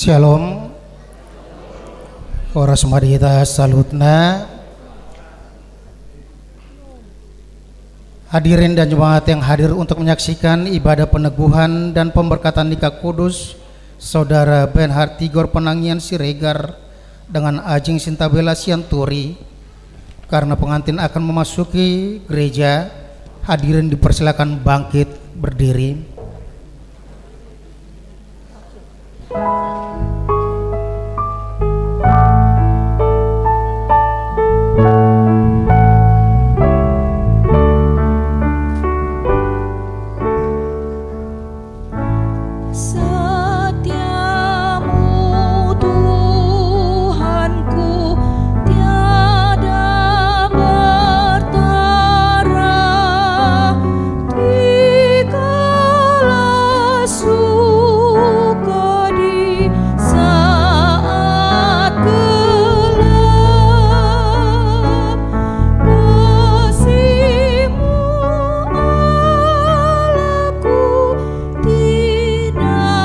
Shalom, ora semadita salutna. Hadirin dan jemaat yang hadir untuk menyaksikan ibadah peneguhan dan pemberkatan nikah kudus Saudara Benhard Tigor Penangian Siregar dengan Ajeng Sintabela Sianturi. Karena pengantin akan memasuki gereja, hadirin dipersilakan bangkit berdiri. Tidak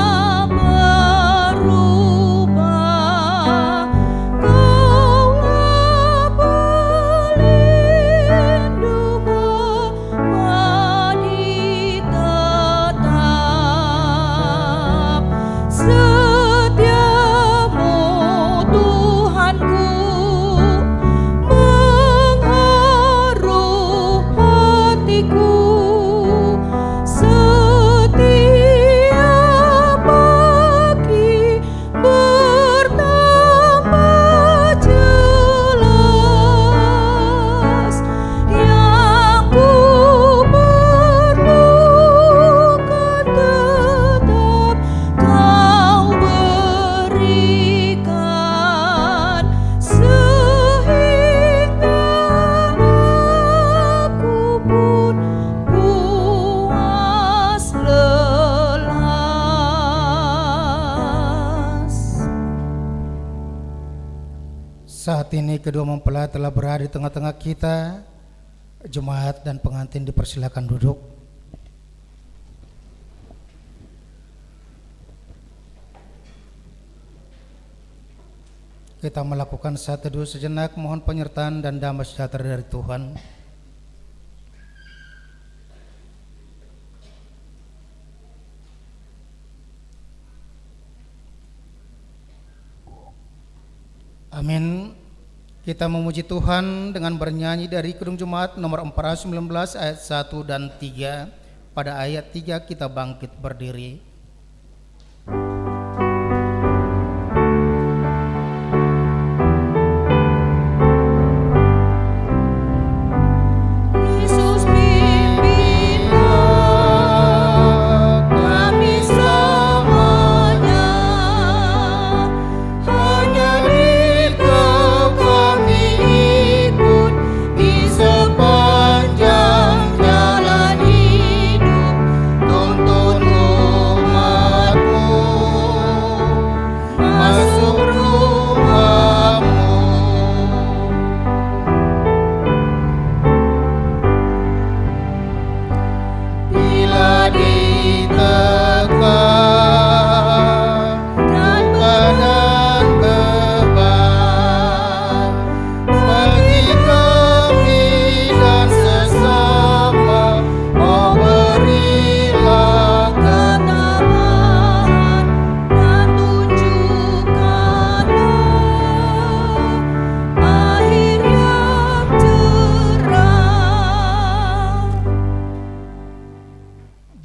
Saat ini kedua mempelai telah berada di tengah-tengah kita. Jemaat dan pengantin dipersilakan duduk. Kita melakukan saat teduh sejenak, mohon penyertaan dan damai sejahtera dari Tuhan. Amin. Kita memuji Tuhan dengan bernyanyi dari Kidung Jemaat nomor 419 ayat 1 dan 3. Pada ayat 3 kita bangkit berdiri.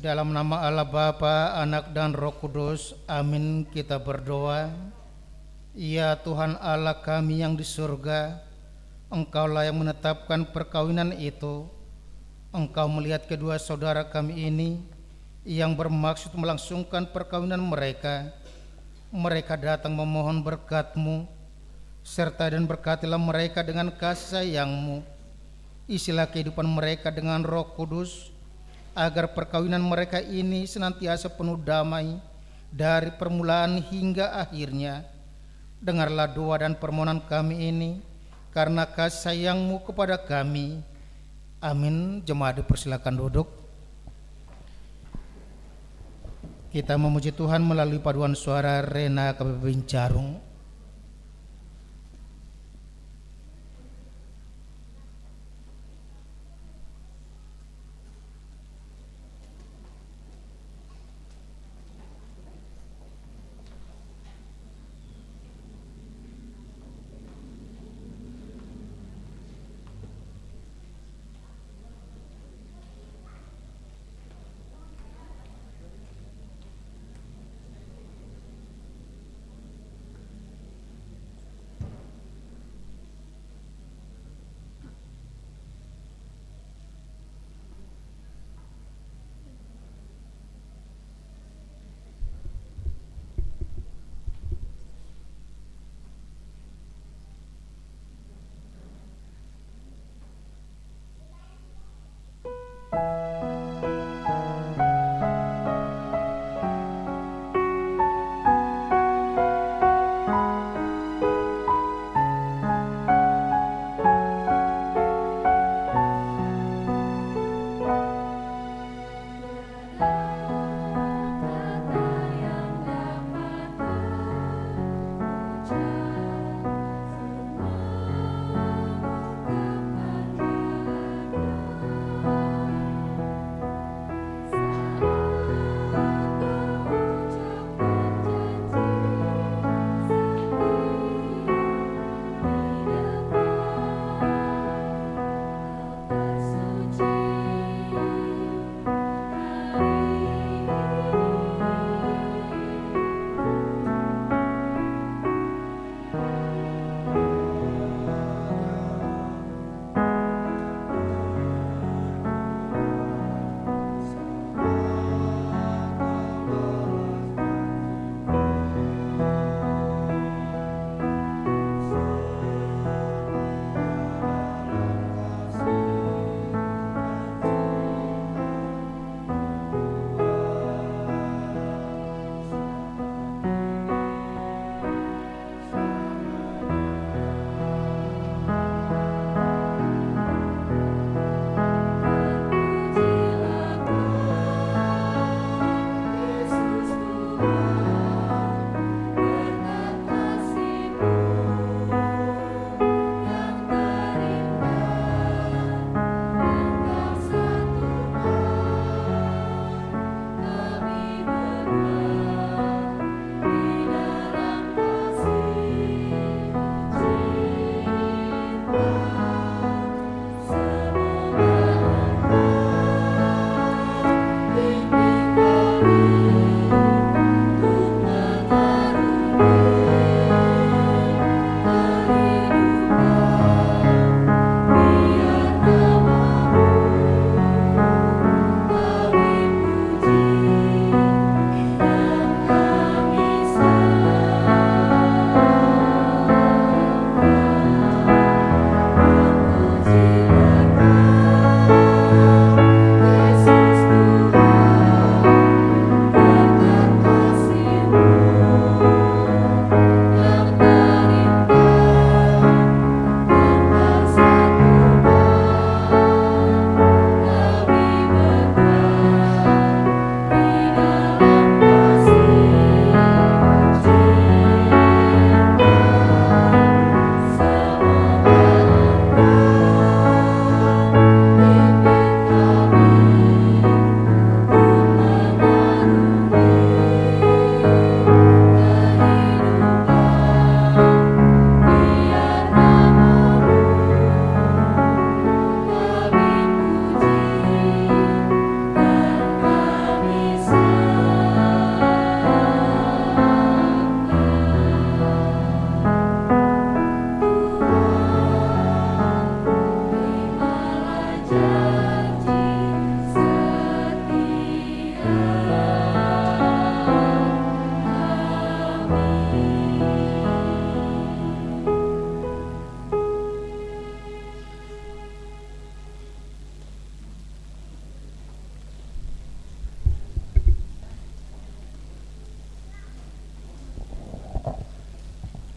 Dalam nama Allah Bapa, Anak dan Roh Kudus, amin. Kita berdoa. Ya Tuhan Allah kami yang di surga, Engkaulah yang menetapkan perkawinan itu. Engkau melihat kedua saudara kami ini yang bermaksud melangsungkan perkawinan mereka. Mereka datang memohon berkat-Mu, serta dan berkatilah mereka dengan kasih sayang-Mu. Isilah kehidupan mereka dengan Roh Kudus, agar perkawinan mereka ini senantiasa penuh damai dari permulaan hingga akhirnya. Dengarlah doa dan permohonan kami ini karena kasih sayang-Mu kepada kami. Amin. Jemaat dipersilakan duduk. Kita memuji Tuhan melalui paduan suara Rena KBP Bincarung.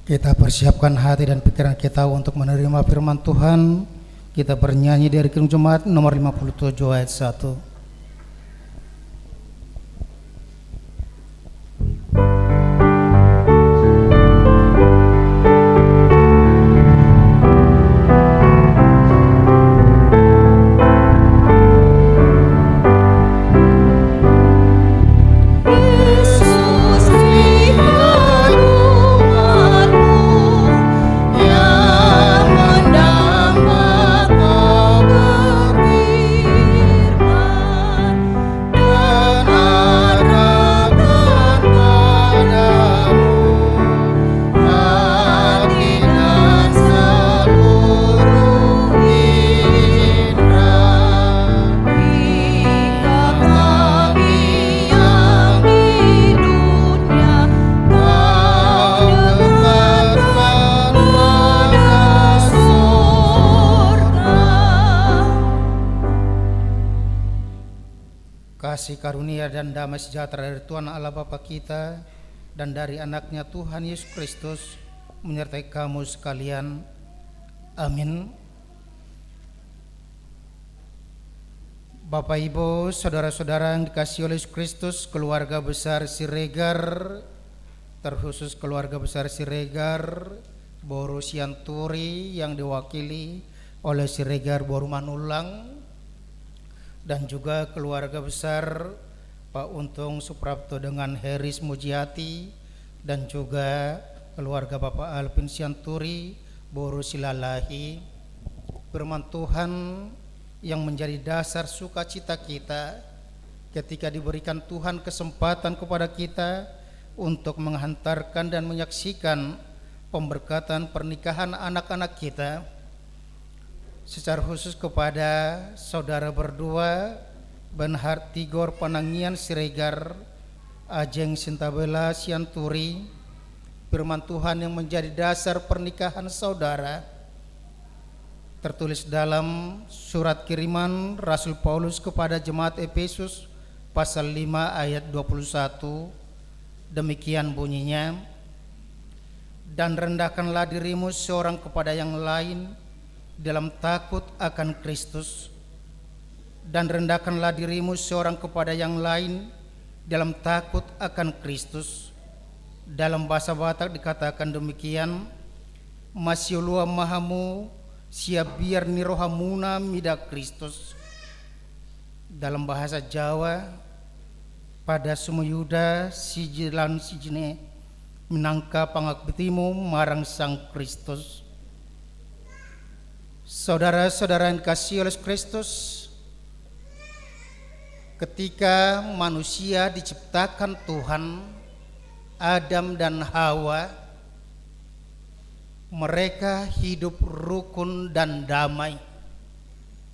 Kita persiapkan hati dan pikiran kita untuk menerima firman Tuhan. Kita bernyanyi dari Kidung Jemaat nomor 57 ayat 1. Kasih karunia dan damai sejahtera dari Tuhan Allah Bapa kita dan dari anaknya Tuhan Yesus Kristus menyertai kamu sekalian. Amin. Bapak Ibu, saudara-saudara yang dikasihi oleh Yesus Kristus, keluarga besar Siregar, terkhusus keluarga besar Siregar Boru Sianturi yang diwakili oleh Siregar Boru Manulang, dan juga keluarga besar Pak Untung Suprapto dengan Heris Mujiati, dan juga keluarga Bapak Alvin Sianturi Boru Silalahi. Firman Tuhan yang menjadi dasar sukacita kita ketika diberikan Tuhan kesempatan kepada kita untuk menghantarkan dan menyaksikan pemberkatan pernikahan anak-anak kita, secara khusus kepada saudara berdua Benhart Tigor Penangian Siregar, Ajeng Sintabela Sianturi. Firman Tuhan yang menjadi dasar pernikahan saudara tertulis dalam surat kiriman Rasul Paulus kepada jemaat Efesus pasal 5 ayat 21. Demikian bunyinya, dan rendahkanlah dirimu seorang kepada yang lain dalam takut akan Kristus, dan rendahkanlah dirimu seorang kepada yang lain dalam takut akan Kristus. Dalam bahasa Batak dikatakan demikian, Masyulua mahamu siap biar nirohamuna mida Kristus. Dalam bahasa Jawa, pada sumuyuda sijilan sijine minangka pangagbetimu marang Sang Kristus. Saudara-saudara yang dikasihi oleh Kristus, ketika manusia diciptakan Tuhan, Adam dan Hawa, mereka hidup rukun dan damai,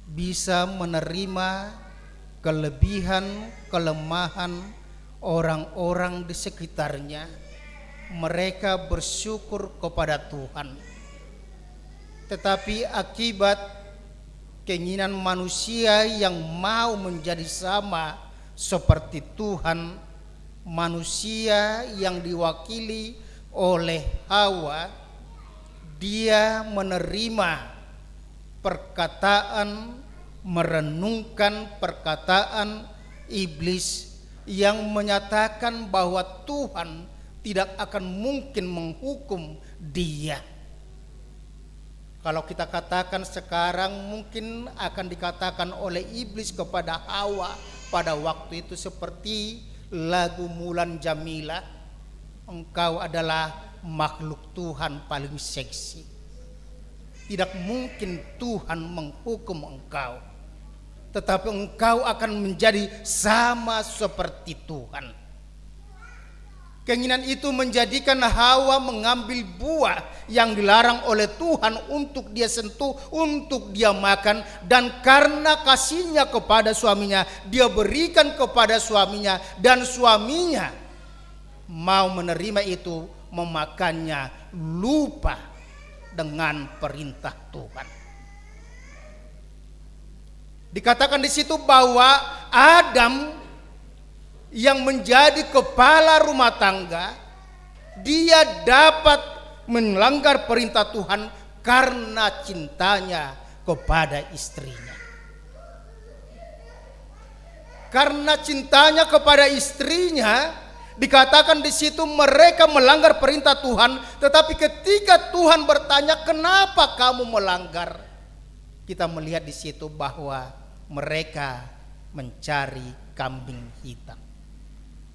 bisa menerima kelebihan, kelemahan orang-orang di sekitarnya. Mereka bersyukur kepada Tuhan. Tetapi akibat keinginan manusia yang mau menjadi sama seperti Tuhan, manusia yang diwakili oleh Hawa, dia menerima perkataan, merenungkan perkataan iblis yang menyatakan bahwa Tuhan tidak akan mungkin menghukum dia. Kalau kita katakan sekarang, mungkin akan dikatakan oleh iblis kepada Hawa pada waktu itu seperti lagu Mulan Jamila, engkau adalah makhluk Tuhan paling seksi. Tidak mungkin Tuhan menghukum engkau, tetapi engkau akan menjadi sama seperti Tuhan. Keinginan itu menjadikan Hawa mengambil buah yang dilarang oleh Tuhan untuk dia sentuh, untuk dia makan. Dan karena kasihnya kepada suaminya, dia berikan kepada suaminya, dan suaminya mau menerima itu, memakannya, lupa dengan perintah Tuhan. Dikatakan di situ bahwa Adam yang menjadi kepala rumah tangga, dia dapat melanggar perintah Tuhan karena cintanya kepada istrinya. Karena cintanya kepada istrinya, dikatakan di situ mereka melanggar perintah Tuhan. Tetapi ketika Tuhan bertanya, kenapa kamu melanggar? Kita melihat di situ bahwa mereka mencari kambing hitam.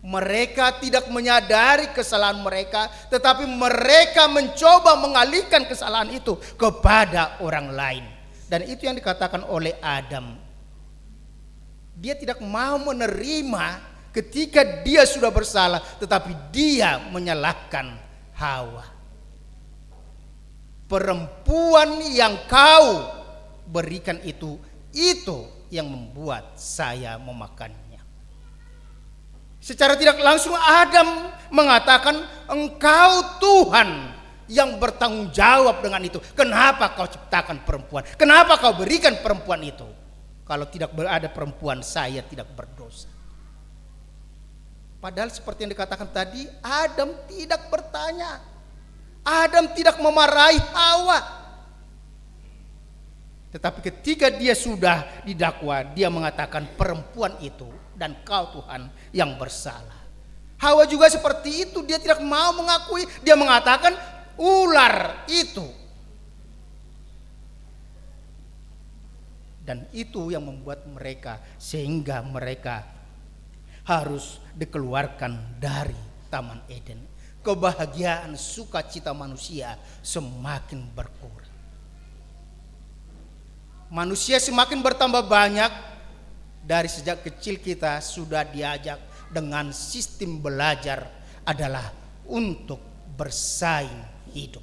Mereka tidak menyadari kesalahan mereka, tetapi mereka mencoba mengalihkan kesalahan itu kepada orang lain. Dan itu yang dikatakan oleh Adam. Dia tidak mau menerima ketika dia sudah bersalah, tetapi dia menyalahkan Hawa. Perempuan yang kau berikan itu yang membuat saya memakannya. Secara tidak langsung Adam mengatakan, engkau Tuhan yang bertanggung jawab dengan itu. Kenapa kau ciptakan perempuan? Kenapa kau berikan perempuan itu? Kalau tidak ada perempuan, saya tidak berdosa. Padahal seperti yang dikatakan tadi, Adam tidak bertanya. Adam tidak memarahi Hawa. Tetapi ketika dia sudah didakwa, dia mengatakan perempuan itu dan kau Tuhan yang bersalah. Hawa juga seperti itu, dia tidak mau mengakui, dia mengatakan ular itu. Dan itu yang membuat mereka, sehingga mereka harus dikeluarkan dari Taman Eden. Kebahagiaan sukacita manusia semakin berkurang. Manusia semakin bertambah banyak. Dari sejak kecil kita sudah diajak dengan sistem belajar adalah untuk bersaing hidup.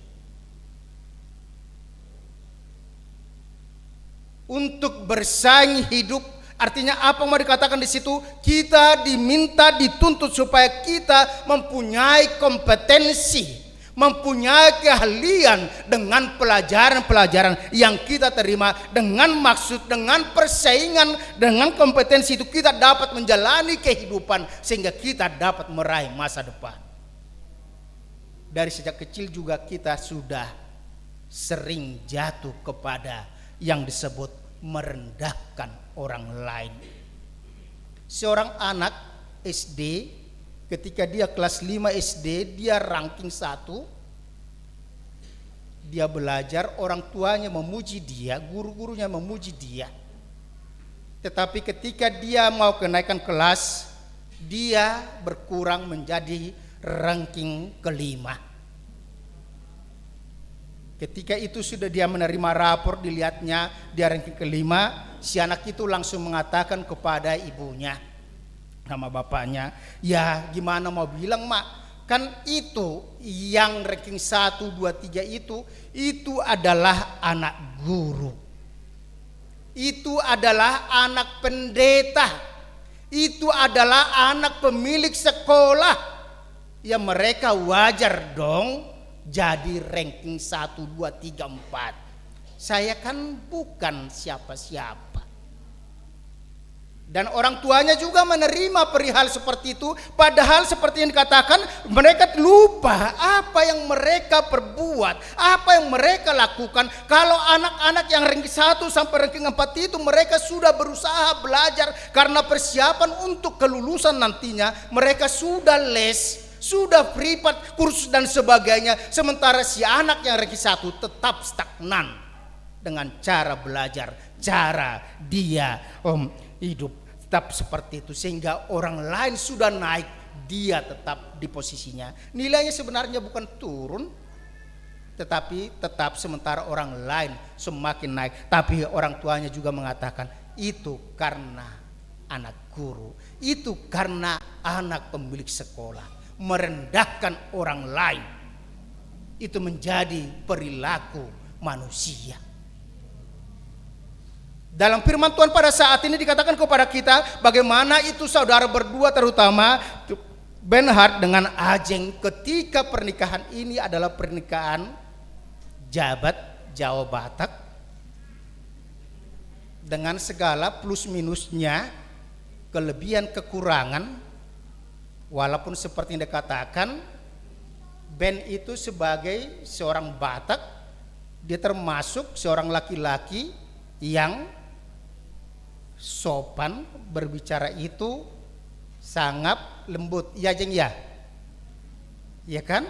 Untuk bersaing hidup artinya apa mau dikatakan di situ? Kita diminta, dituntut supaya kita mempunyai kompetensi, mempunyai keahlian dengan pelajaran-pelajaran yang kita terima, dengan maksud, dengan persaingan, dengan kompetensi itu kita dapat menjalani kehidupan sehingga kita dapat meraih masa depan. Dari sejak kecil juga kita sudah sering jatuh kepada yang disebut merendahkan orang lain. Seorang anak SD, ketika dia kelas 5 SD, dia ranking 1. Dia belajar, orang tuanya memuji dia, guru-gurunya memuji dia. Tetapi ketika dia mau kenaikan kelas, dia berkurang menjadi ranking kelima. Ketika itu sudah dia menerima rapor, dilihatnya dia ranking kelima, si anak itu langsung mengatakan kepada ibunya, nama bapaknya, ya gimana mau bilang mak, kan itu yang ranking 1, 2, 3 itu adalah anak guru, itu adalah anak pendeta, itu adalah anak pemilik sekolah, ya mereka wajar dong jadi ranking 1, 2, 3, 4. Saya kan bukan siapa-siapa. Dan orang tuanya juga menerima perihal seperti itu. Padahal seperti yang dikatakan, mereka lupa apa yang mereka perbuat, apa yang mereka lakukan. Kalau anak-anak yang ranking 1 sampai ranking 4 itu mereka sudah berusaha belajar karena persiapan untuk kelulusan nantinya. Mereka sudah les, sudah privat, kursus dan sebagainya. Sementara si anak yang ranking 1 tetap stagnan dengan cara belajar, cara dia hidup tetap seperti itu, sehingga orang lain sudah naik, dia tetap di posisinya. Nilainya sebenarnya bukan turun, tetapi tetap sementara orang lain semakin naik. Tapi orang tuanya juga mengatakan itu karena anak guru, itu karena anak pemilik sekolah. Merendahkan orang lain itu menjadi perilaku manusia. Dalam firman Tuhan pada saat ini dikatakan kepada kita bagaimana itu saudara berdua, terutama Benhard dengan Ajeng, ketika pernikahan ini adalah pernikahan jabat Jawa Batak dengan segala plus minusnya, kelebihan kekurangan. Walaupun seperti yang dikatakan Ben itu sebagai seorang Batak, dia termasuk seorang laki-laki yang sopan, berbicara itu sangat lembut. Ya Ajeng ya? Ya kan?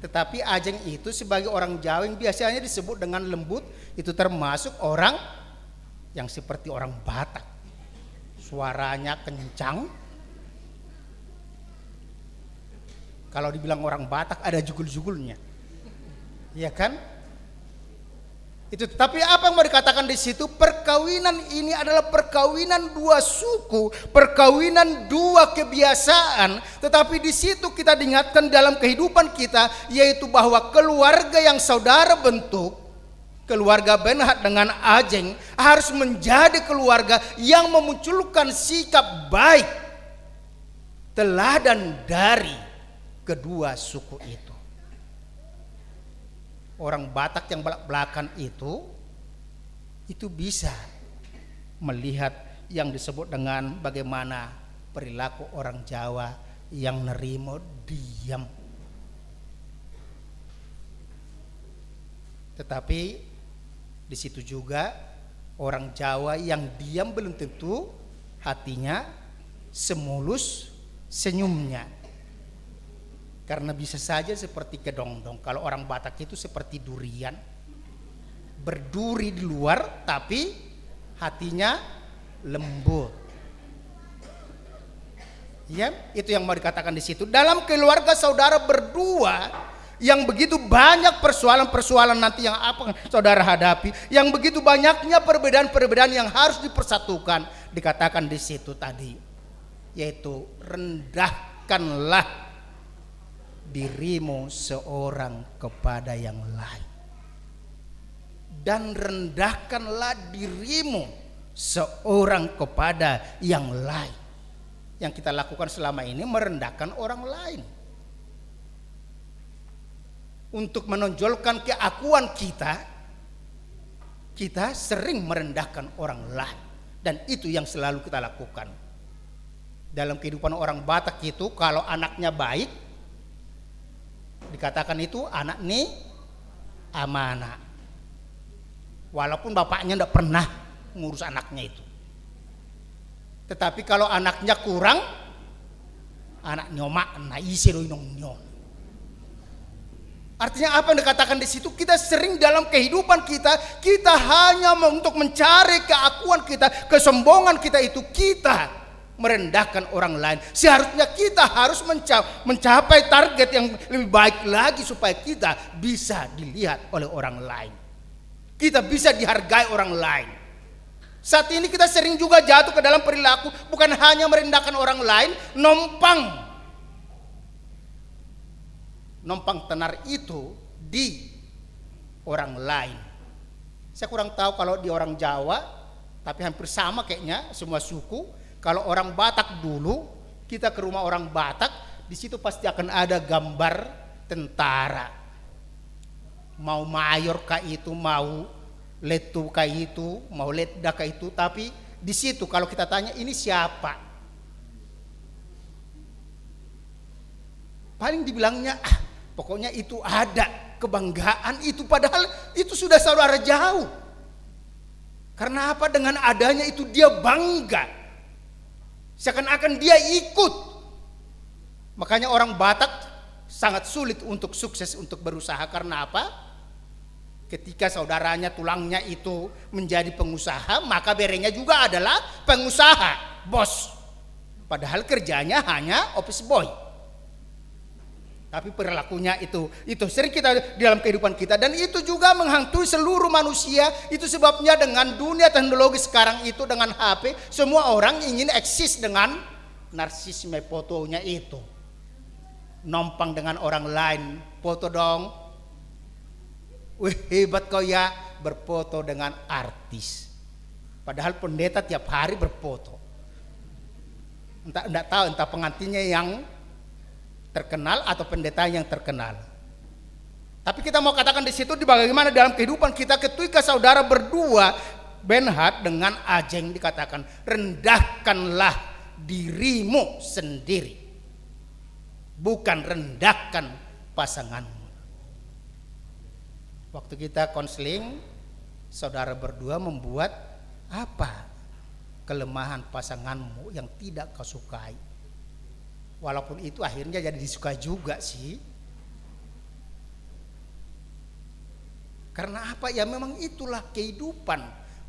Tetapi Ajeng itu sebagai orang Jawa yang biasanya disebut dengan lembut, itu termasuk orang yang seperti orang Batak. Suaranya kencang. Kalau dibilang orang Batak ada jugul-jugulnya. Ya kan? Itu, tapi apa yang mau dikatakan di situ? Perkawinan ini adalah perkawinan dua suku, perkawinan dua kebiasaan. Tetapi di situ kita diingatkan dalam kehidupan kita, yaitu bahwa keluarga yang saudara bentuk, keluarga Benhat dengan Ajeng, harus menjadi keluarga yang memunculkan sikap baik, teladan dari kedua suku itu. Orang Batak yang belak-belakan itu bisa melihat yang disebut dengan bagaimana perilaku orang Jawa yang nerimo diam. Tetapi di situ juga orang Jawa yang diam belum tentu hatinya semulus senyumnya. Karena bisa saja seperti kedongdong. Kalau orang Batak itu seperti durian, berduri di luar tapi hatinya lembut. Ya, itu yang mau dikatakan di situ. Dalam keluarga saudara berdua yang begitu banyak persoalan-persoalan nanti yang apa saudara hadapi, yang begitu banyaknya perbedaan-perbedaan yang harus dipersatukan, dikatakan di situ tadi, yaitu rendahkanlah dirimu seorang kepada yang lain, dan rendahkanlah dirimu seorang kepada yang lain. Yang kita lakukan selama ini merendahkan orang lain untuk menonjolkan keakuan kita. Kita sering merendahkan orang lain, dan itu yang selalu kita lakukan dalam kehidupan orang Batak. Itu kalau anaknya baik, dikatakan itu anak nih amanah, walaupun bapaknya tidak pernah ngurus anaknya itu. Tetapi kalau anaknya kurang, anak nyomak na isiro nyon. Artinya apa yang dikatakan di situ? Kita sering dalam kehidupan kita hanya untuk mencari keakuan kita, kesombongan kita itu, kita merendahkan orang lain. Seharusnya kita harus mencapai target yang lebih baik lagi supaya kita bisa dilihat oleh orang lain, kita bisa dihargai orang lain. Saat ini kita sering juga jatuh ke dalam perilaku bukan hanya merendahkan orang lain, nompang tenar itu di orang lain. Saya kurang tahu kalau di orang Jawa, tapi hampir sama kayaknya semua suku. Kalau orang Batak dulu, kita ke rumah orang Batak, di situ pasti akan ada gambar tentara. Mau mayor kah itu, mau letu kah itu, mau letda kah itu, tapi di situ kalau kita tanya ini siapa? Paling dibilangnya pokoknya itu ada kebanggaan itu, padahal itu sudah saudara jauh. Karena apa? Dengan adanya itu dia bangga. Seakan-akan dia ikut. Makanya orang Batak sangat sulit untuk sukses, untuk berusaha. Karena apa? Ketika saudaranya tulangnya itu menjadi pengusaha, maka berenya juga adalah pengusaha, bos. Padahal kerjanya hanya office boy. Tapi perilakunya itu sering kita di dalam kehidupan kita, dan itu juga menghantui seluruh manusia. Itu sebabnya dengan dunia teknologi sekarang itu, dengan HP, semua orang ingin eksis dengan narsisme fotonya itu. Nompang dengan orang lain, foto dong. Wih, hebat kau ya, berfoto dengan artis. Padahal pendeta tiap hari berfoto. Entah pengantinnya yang terkenal atau pendeta yang terkenal. Tapi kita mau katakan di situ, di bagaimana dalam kehidupan kita ketika saudara berdua, Benhat dengan Ajeng, dikatakan rendahkanlah dirimu sendiri, bukan rendahkan pasanganmu. Waktu kita konseling, saudara berdua membuat apa kelemahan pasanganmu yang tidak kau sukai. Walaupun itu akhirnya jadi disukai juga sih. Karena apa? Ya memang itulah kehidupan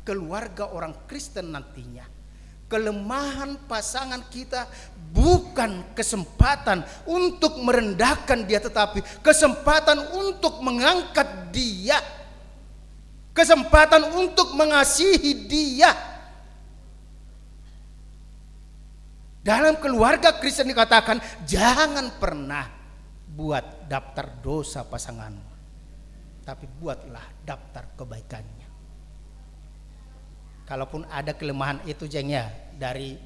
keluarga orang Kristen nantinya. Kelemahan pasangan kita bukan kesempatan untuk merendahkan dia, tetapi kesempatan untuk mengangkat dia, kesempatan untuk mengasihi dia. Dalam keluarga Kristen dikatakan jangan pernah buat daftar dosa pasanganmu, tapi buatlah daftar kebaikannya. Kalaupun ada kelemahan itu jengnya dari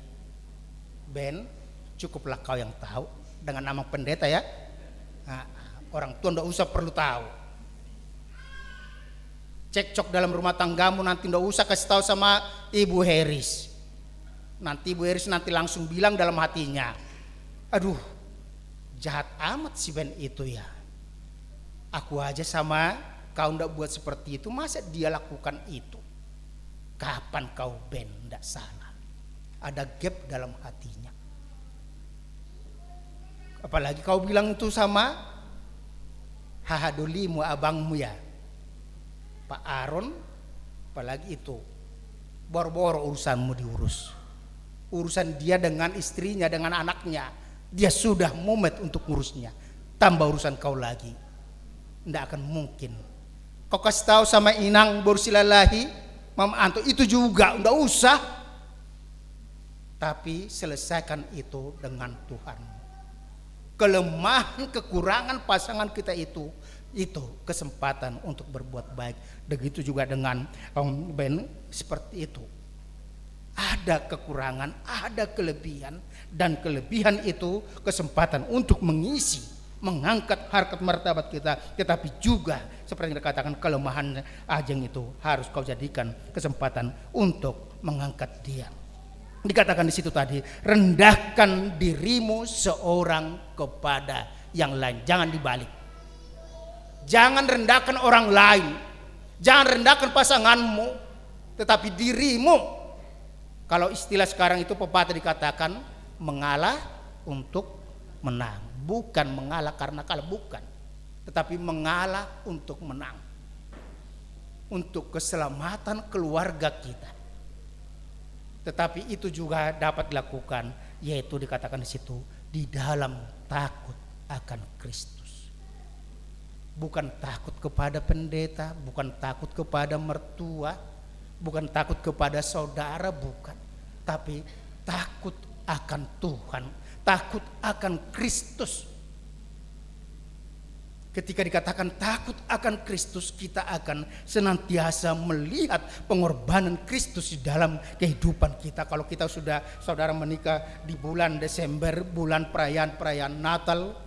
Ben, cukuplah kau yang tahu dengan nama pendeta ya. Nah, orang tua ndak usah perlu tahu. Cekcok dalam rumah tanggamu nanti ndak usah kasih tahu sama Ibu Heris. Nanti Ibu Heris nanti langsung bilang dalam hatinya, aduh jahat amat si Ben itu ya. Aku aja sama kau ndak buat seperti itu, masa dia lakukan itu? Kapan kau Ben ndak salah? Ada gap dalam hatinya. Apalagi kau bilang itu sama Hahadolimu abangmu ya, Pak Aaron, apalagi itu boro-boro urusanmu diurus. Urusan dia dengan istrinya, dengan anaknya, dia sudah mumet untuk ngurusnya. Tambah urusan kau lagi, ndak akan mungkin. Kau kasih tahu sama Inang Borsilalahi, Mama Anto itu juga ndak usah. Tapi selesaikan itu dengan Tuhan. Kelemahan, kekurangan pasangan kita itu kesempatan untuk berbuat baik. Begitu juga dengan Ben, seperti itu. Ada kekurangan, ada kelebihan, dan kelebihan itu kesempatan untuk mengisi, mengangkat harkat martabat kita. Tetapi juga seperti yang dikatakan, kelemahan Ajeng itu harus kau jadikan kesempatan untuk mengangkat dia. Dikatakan di situ tadi, rendahkan dirimu seorang kepada yang lain, jangan dibalik. Jangan rendahkan orang lain, jangan rendahkan pasanganmu, tetapi dirimu. Kalau istilah sekarang itu pepatah dikatakan mengalah untuk menang, bukan mengalah karena kalah, bukan, tetapi mengalah untuk menang, untuk keselamatan keluarga kita. Tetapi itu juga dapat dilakukan, yaitu dikatakan di situ, di dalam takut akan Kristus. Bukan takut kepada pendeta, bukan takut kepada mertua, bukan takut kepada saudara, bukan, tapi takut akan Tuhan, takut akan Kristus. Ketika dikatakan takut akan Kristus, kita akan senantiasa melihat pengorbanan Kristus di dalam kehidupan kita. Kalau kita sudah, saudara, menikah di bulan Desember, bulan perayaan Natal,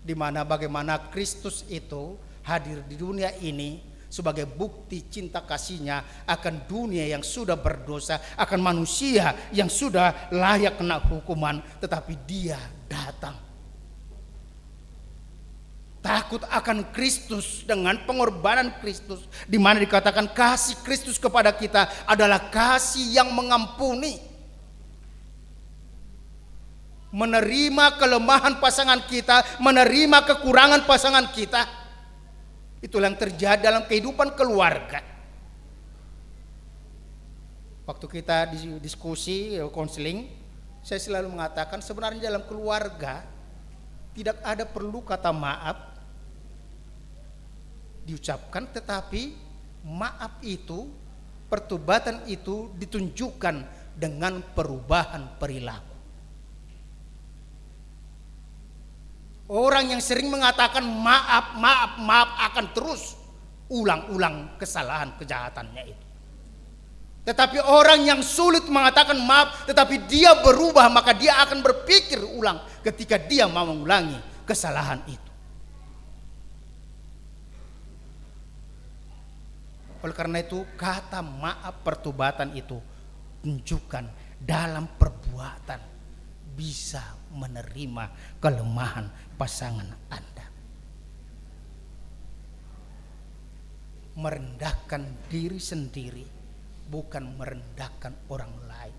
di mana bagaimana Kristus itu hadir di dunia ini sebagai bukti cinta kasihnya akan dunia yang sudah berdosa, akan manusia yang sudah layak kena hukuman, tetapi dia datang. Takut akan Kristus dengan pengorbanan Kristus, di mana dikatakan kasih Kristus kepada kita adalah kasih yang mengampuni. Menerima kelemahan pasangan kita, menerima kekurangan pasangan kita. Itulah yang terjadi dalam kehidupan keluarga. Waktu kita diskusi konseling, saya selalu mengatakan sebenarnya dalam keluarga tidak ada perlu kata maaf diucapkan, tetapi maaf itu, pertobatan itu ditunjukkan dengan perubahan perilaku. Orang yang sering mengatakan maaf akan terus ulang-ulang kesalahan kejahatannya itu. Tetapi orang yang sulit mengatakan maaf tetapi dia berubah, maka dia akan berpikir ulang ketika dia mau mengulangi kesalahan itu. Oleh karena itu kata maaf, pertobatan itu tunjukkan dalam perbuatan bisa menerima kelemahan pasangan Anda. merendahkan diri sendiri, bukan merendahkan orang lain.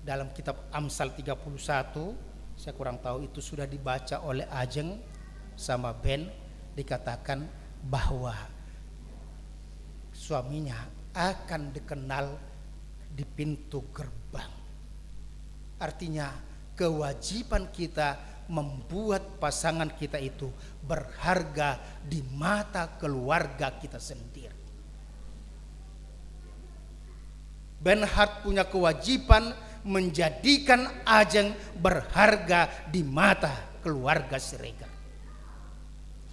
Dalam kitab Amsal 31, saya kurang tahu itu sudah dibaca oleh Ajeng sama Ben, dikatakan bahwa suaminya akan dikenal di pintu gerbang. Artinya kewajiban kita membuat pasangan kita itu berharga di mata keluarga kita sendiri. Bernhard punya kewajiban menjadikan Ajeng berharga di mata keluarga Siregar.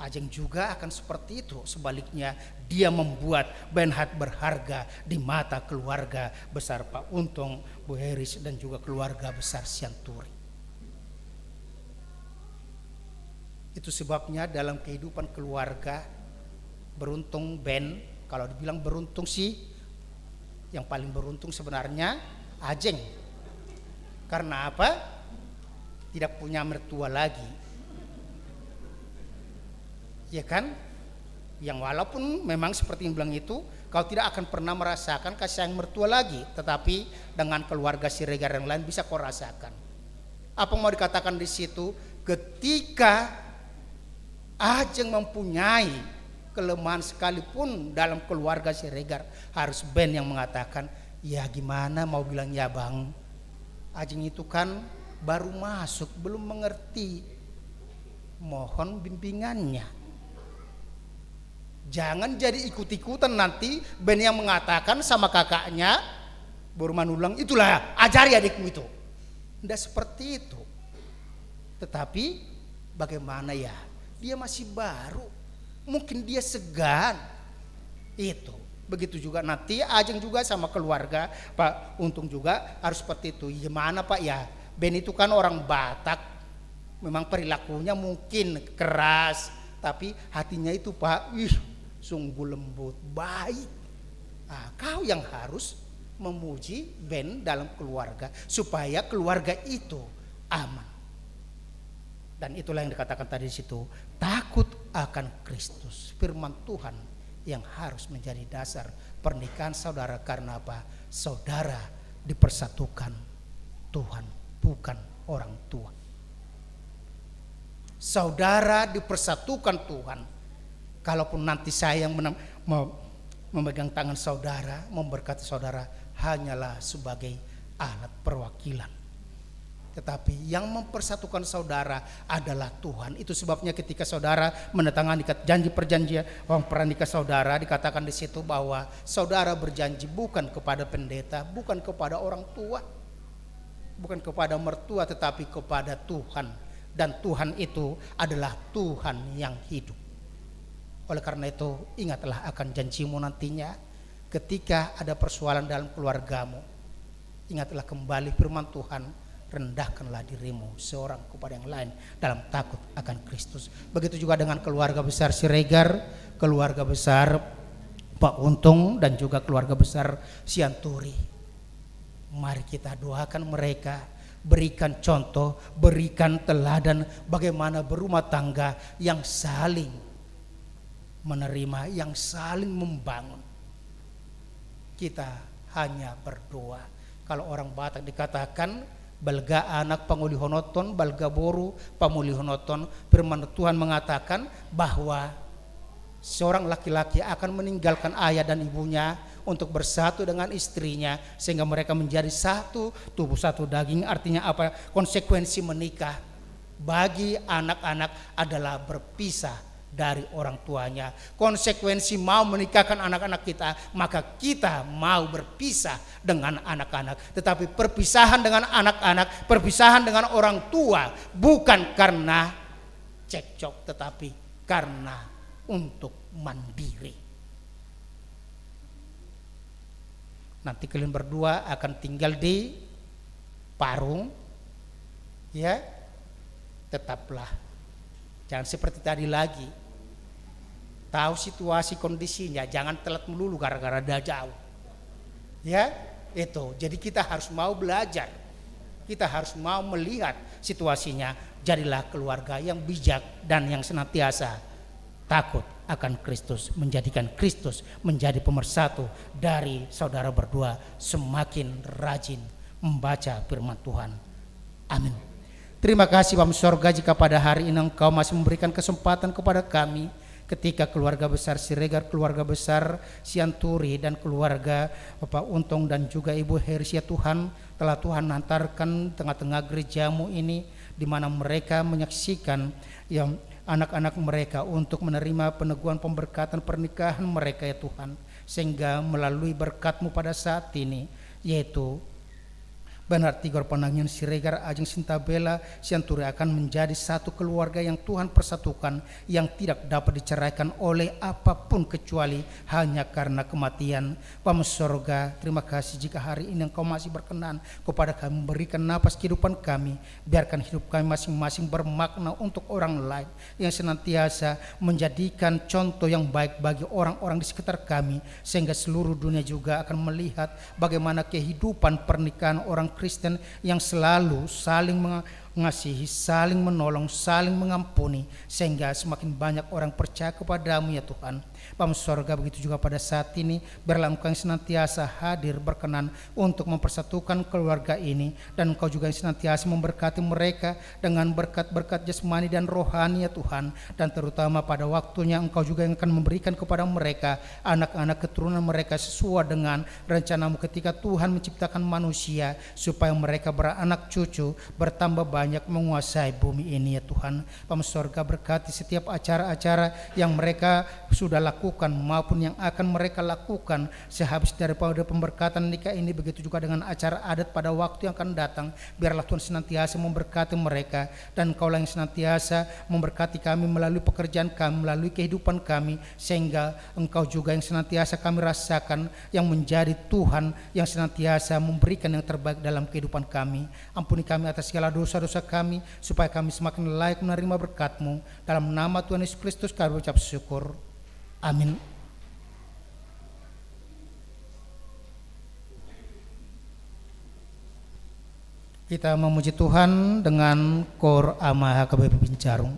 Ajeng juga akan seperti itu. Sebaliknya, dia membuat Bernhard berharga di mata keluarga besar Pak Untung, Bu Heris, dan juga keluarga besar Sianturi. Itu sebabnya dalam kehidupan keluarga, beruntung Ben, kalau dibilang beruntung sih, yang paling beruntung sebenarnya Ajeng. Karena apa? Tidak punya mertua lagi. Ya kan? Yang walaupun memang seperti yang bilang itu, kau tidak akan pernah merasakan kasih sayang mertua lagi, tetapi dengan keluarga Siregar yang lain bisa kau rasakan. Apa mau dikatakan di situ? Ketika Ajeng mempunyai kelemahan sekalipun dalam keluarga Siregar, harus Ben yang mengatakan, ya gimana mau bilang ya bang, Ajeng itu kan baru masuk, belum mengerti, mohon bimbingannya. Jangan jadi ikut-ikutan nanti Ben yang mengatakan sama kakaknya baru manulang, itulah ajari adikmu itu. Tidak seperti itu. Tetapi bagaimana ya, dia masih baru, mungkin dia segan. Itu. Begitu juga nanti Ajeng juga sama keluarga Pak Untung juga harus seperti itu. Gimana Pak ya, Ben itu kan orang Batak, memang perilakunya mungkin keras, tapi hatinya itu Pak, sungguh lembut, baik. Nah, kau yang harus memuji Ben dalam keluarga supaya keluarga itu aman. Dan itulah yang dikatakan tadi di situ, takut akan Kristus, firman Tuhan yang harus menjadi dasar pernikahan saudara. Karena apa? Saudara dipersatukan Tuhan, bukan orang tua. Saudara dipersatukan Tuhan. Kalaupun nanti saya yang memegang tangan saudara, memberkati saudara, hanyalah sebagai alat perwakilan. Tetapi yang mempersatukan saudara adalah Tuhan. Itu sebabnya ketika saudara menandatangani janji perjanjian pernikah saudara, dikatakan di situ bahwa saudara berjanji bukan kepada pendeta, bukan kepada orang tua, bukan kepada mertua, tetapi kepada Tuhan. Dan Tuhan itu adalah Tuhan yang hidup. Oleh karena itu, ingatlah akan janjimu nantinya ketika ada persoalan dalam keluargamu. Ingatlah kembali firman Tuhan, rendahkanlah dirimu seorang kepada yang lain dalam takut akan Kristus. Begitu juga dengan keluarga besar Siregar, keluarga besar Pak Untung, dan juga keluarga besar Sianturi. Mari kita doakan mereka, berikan contoh, berikan teladan bagaimana berumah tangga yang saling menerima, yang saling membangun. Kita hanya berdoa. Kalau orang Batak dikatakan balga anak pangulihonoton, balga boru pamulihonoton, firman Tuhan mengatakan bahwa seorang laki-laki akan meninggalkan ayah dan ibunya untuk bersatu dengan istrinya sehingga mereka menjadi satu tubuh, satu daging. Artinya apa? Konsekuensi menikah bagi anak-anak adalah berpisah dari orang tuanya. Konsekuensi mau menikahkan anak-anak kita, maka kita mau berpisah dengan anak-anak. Tetapi perpisahan dengan anak-anak, perpisahan dengan orang tua bukan karena cekcok, tetapi karena untuk mandiri. Nanti kalian berdua akan tinggal di Parung, ya, tetaplah jangan seperti tadi lagi. Tahu situasi kondisinya, jangan telat melulu gara-gara dah jauh. Ya, itu. Jadi kita harus mau belajar. Kita harus mau melihat situasinya. Jadilah keluarga yang bijak dan yang senantiasa takut akan Kristus, menjadikan Kristus menjadi pemersatu dari saudara berdua, semakin rajin membaca firman Tuhan. Amin. Terima kasih Bapa Sorga, jika pada hari ini Engkau masih memberikan kesempatan kepada kami, ketika keluarga besar Siregar, keluarga besar Sianturi, dan keluarga Bapak Untung dan juga Ibu Hersia, Tuhan telah Tuhan hantarkan tengah-tengah gerejamu ini, di mana mereka menyaksikan yang anak-anak mereka untuk menerima peneguhan pemberkatan pernikahan mereka ya Tuhan, sehingga melalui berkat-Mu pada saat ini, yaitu Bernhard Tigor Penangian Siregar, Ajeng Sintabela Sianturi akan menjadi satu keluarga yang Tuhan persatukan, yang tidak dapat diceraikan oleh apapun kecuali hanya karena kematian. Bapa Sorga, terima kasih jika hari ini Engkau masih berkenan kepada kami, memberikan napas kehidupan kami. Biarkan hidup kami masing-masing bermakna untuk orang lain, yang senantiasa menjadikan contoh yang baik bagi orang-orang di sekitar kami, sehingga seluruh dunia juga akan melihat bagaimana kehidupan pernikahan orang Kristen yang selalu saling mengasihi, saling menolong, saling mengampuni, sehingga semakin banyak orang percaya kepadamu ya Tuhan. Bapa Sorga, begitu juga pada saat ini, biarlah Engkau yang senantiasa hadir berkenan untuk mempersatukan keluarga ini, dan Engkau juga yang senantiasa memberkati mereka dengan berkat-berkat jasmani dan rohani ya Tuhan. Dan terutama pada waktunya Engkau juga yang akan memberikan kepada mereka anak-anak keturunan mereka sesuai dengan rencanamu ketika Tuhan menciptakan manusia, supaya mereka beranak cucu, bertambah banyak, menguasai bumi ini ya Tuhan. Bapa Sorga, berkati setiap acara-acara yang mereka sudah lakukan maupun yang akan mereka lakukan sehabis daripada pemberkatan nikah ini, begitu juga dengan acara adat pada waktu yang akan datang. Biarlah Tuhan senantiasa memberkati mereka, dan Engkau yang senantiasa memberkati kami melalui pekerjaan kami, melalui kehidupan kami, sehingga Engkau juga yang senantiasa kami rasakan yang menjadi Tuhan yang senantiasa memberikan yang terbaik dalam kehidupan kami. Ampuni kami atas segala dosa-dosa kami, supaya kami semakin layak menerima berkat-Mu. Dalam nama Tuhan Yesus Kristus kami ucap syukur. Amin. Kita memuji Tuhan dengan kor Amaha KBP Bincarung.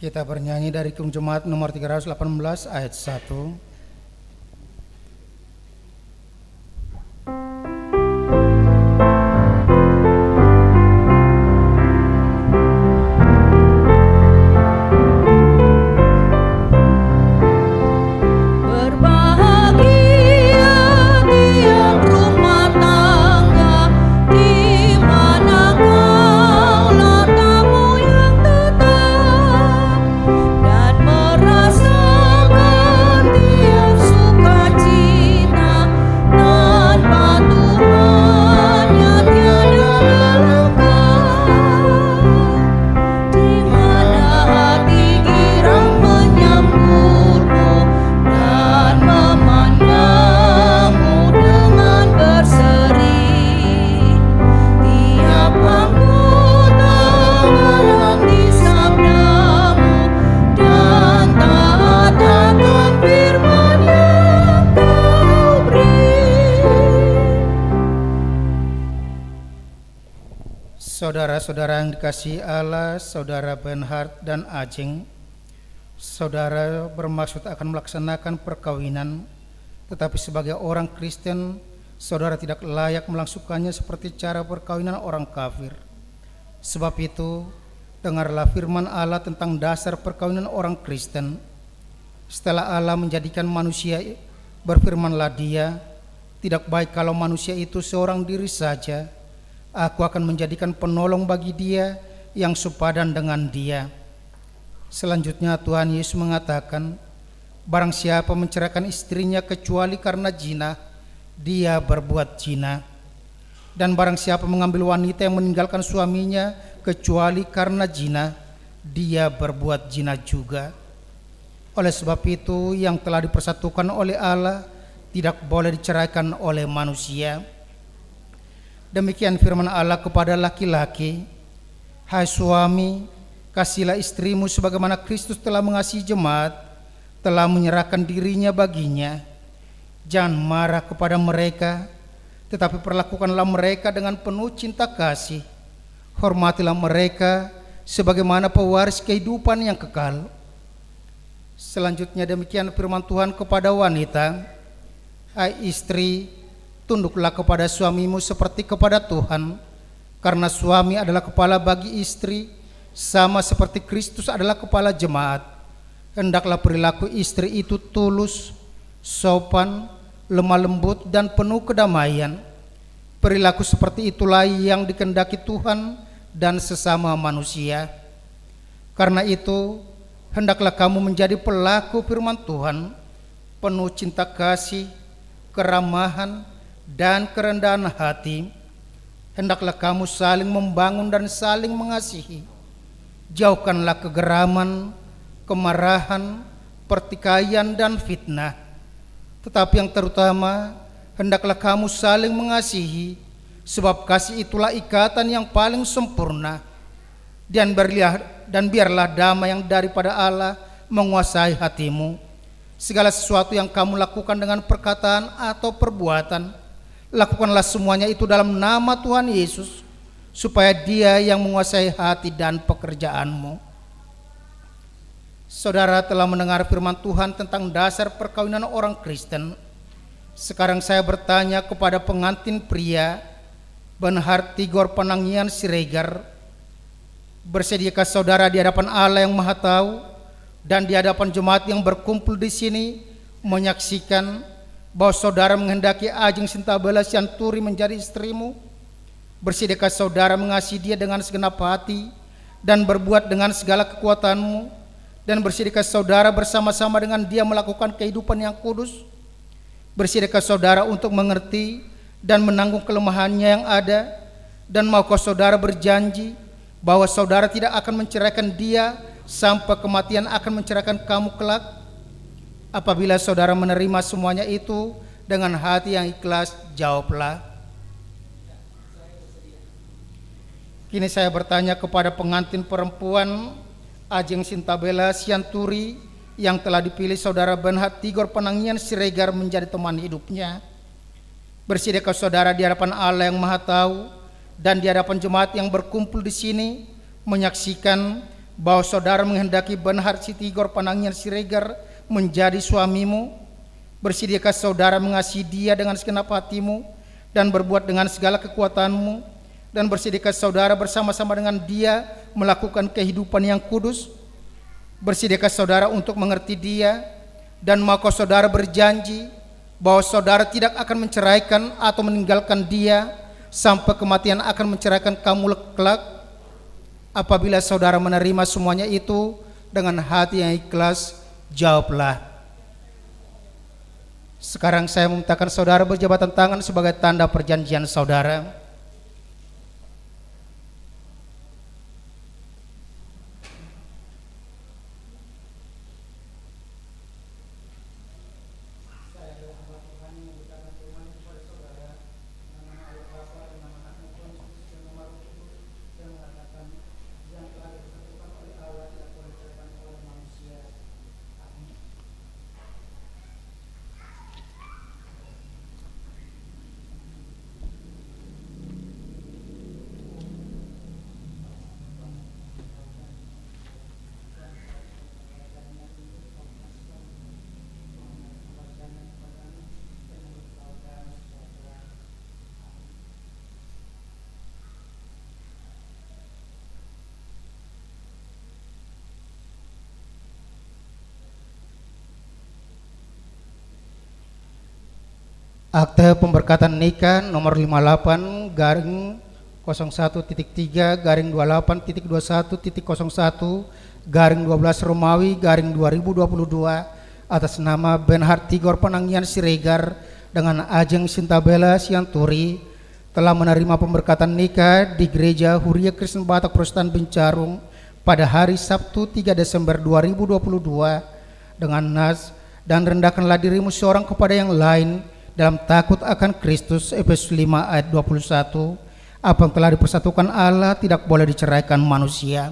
Kita bernyanyi dari Kung Jemaat nomor 318 ayat 1. Saudara-saudara yang dikasihi Allah, Saudara Bernhard dan Ajeng, saudara bermaksud akan melaksanakan perkawinan, tetapi sebagai orang Kristen, saudara tidak layak melangsungkannya seperti cara perkawinan orang kafir. Sebab itu, dengarlah firman Allah tentang dasar perkawinan orang Kristen. Setelah Allah menjadikan manusia, berfirmanlah Dia, tidak baik kalau manusia itu seorang diri saja. Aku akan menjadikan penolong bagi dia yang sepadan dengan dia. Selanjutnya Tuhan Yesus mengatakan, barang siapa menceraikan istrinya kecuali karena zina, dia berbuat zina. Dan barang siapa mengambil wanita yang meninggalkan suaminya kecuali karena zina, dia berbuat zina juga. Oleh sebab itu, yang telah dipersatukan oleh Allah tidak boleh diceraikan oleh manusia. Demikian firman Allah kepada laki-laki, hai suami, kasihilah istrimu sebagaimana Kristus telah mengasihi jemaat, telah menyerahkan dirinya baginya. Jangan marah kepada mereka, tetapi perlakukanlah mereka dengan penuh cinta kasih. Hormatilah mereka sebagaimana pewaris kehidupan yang kekal. Selanjutnya demikian firman Tuhan kepada wanita, hai istri, tunduklah kepada suamimu seperti kepada Tuhan, karena suami adalah kepala bagi istri, sama seperti Kristus adalah kepala jemaat. Hendaklah perilaku istri itu tulus, sopan, lemah lembut, dan penuh kedamaian. Perilaku seperti itulah yang dikehendaki Tuhan dan sesama manusia. Karena itu, hendaklah kamu menjadi pelaku firman Tuhan, penuh cinta kasih, keramahan, dan kerendahan hati. Hendaklah kamu saling membangun dan saling mengasihi. Jauhkanlah kegeraman, kemarahan, pertikaian, dan fitnah. Tetapi yang terutama, hendaklah kamu saling mengasihi, sebab kasih itulah ikatan yang paling sempurna. Dan biarlah damai yang daripada Allah menguasai hatimu. Segala sesuatu yang kamu lakukan dengan perkataan atau perbuatan, lakukanlah semuanya itu dalam nama Tuhan Yesus, supaya Dia yang menguasai hati dan pekerjaanmu. Saudara telah mendengar firman Tuhan tentang dasar perkawinan orang Kristen. Sekarang saya bertanya kepada pengantin pria, Bernhard Tigor Penangian Siregar, bersediakah saudara di hadapan Allah yang Maha Tahu dan di hadapan jemaat yang berkumpul di sini menyaksikan bahwa saudara menghendaki Ajeng Sintabela Sianturi menjadi istrimu? Bersediakah saudara mengasihi dia dengan segenap hati dan berbuat dengan segala kekuatanmu? Dan bersediakah saudara bersama-sama dengan dia melakukan kehidupan yang kudus? Bersediakah saudara untuk mengerti dan menanggung kelemahannya yang ada? Dan maukah saudara berjanji bahwa saudara tidak akan menceraikan dia sampai kematian akan menceraikan kamu kelak? Apabila saudara menerima semuanya itu dengan hati yang ikhlas, jawablah. Kini saya bertanya kepada pengantin perempuan Ajeng Sintabela Sianturi yang telah dipilih saudara Bernhard Tigor Penangian Siregar menjadi teman hidupnya. Bersediakah saudara di hadapan Allah yang Maha Tahu dan di hadapan jemaat yang berkumpul di sini menyaksikan bahwa saudara menghendaki Bernhard Sitigor Panangian Siregar menjadi suamimu, bersidiakah saudara mengasihi dia dengan segenap hatimu dan berbuat dengan segala kekuatanmu, dan bersidiakah saudara bersama-sama dengan dia melakukan kehidupan yang kudus? Bersidiakah saudara untuk mengerti dia, dan maukah saudara berjanji bahwa saudara tidak akan menceraikan atau meninggalkan dia sampai kematian akan menceraikan kamu kelak? Apabila saudara menerima semuanya itu dengan hati yang ikhlas, jawablah. Sekarang saya memintakan saudara berjabatan tangan sebagai tanda perjanjian saudara. Akte pemberkatan nikah nomor 58 garing 01.3 garing 28.21.01 garing 12 Romawi garing 2022 atas nama Bernhard Tigor Panangian Siregar dengan Ajeng Sintabela Sianturi telah menerima pemberkatan nikah di Gereja Huria Kristen Batak Protestan Bencarung pada hari Sabtu 3 Desember 2022 dengan nas dan rendahkanlah dirimu seorang kepada yang lain dalam takut akan Kristus. Efesus 5 ayat 21. Apa yang telah dipersatukan Allah tidak boleh diceraikan manusia.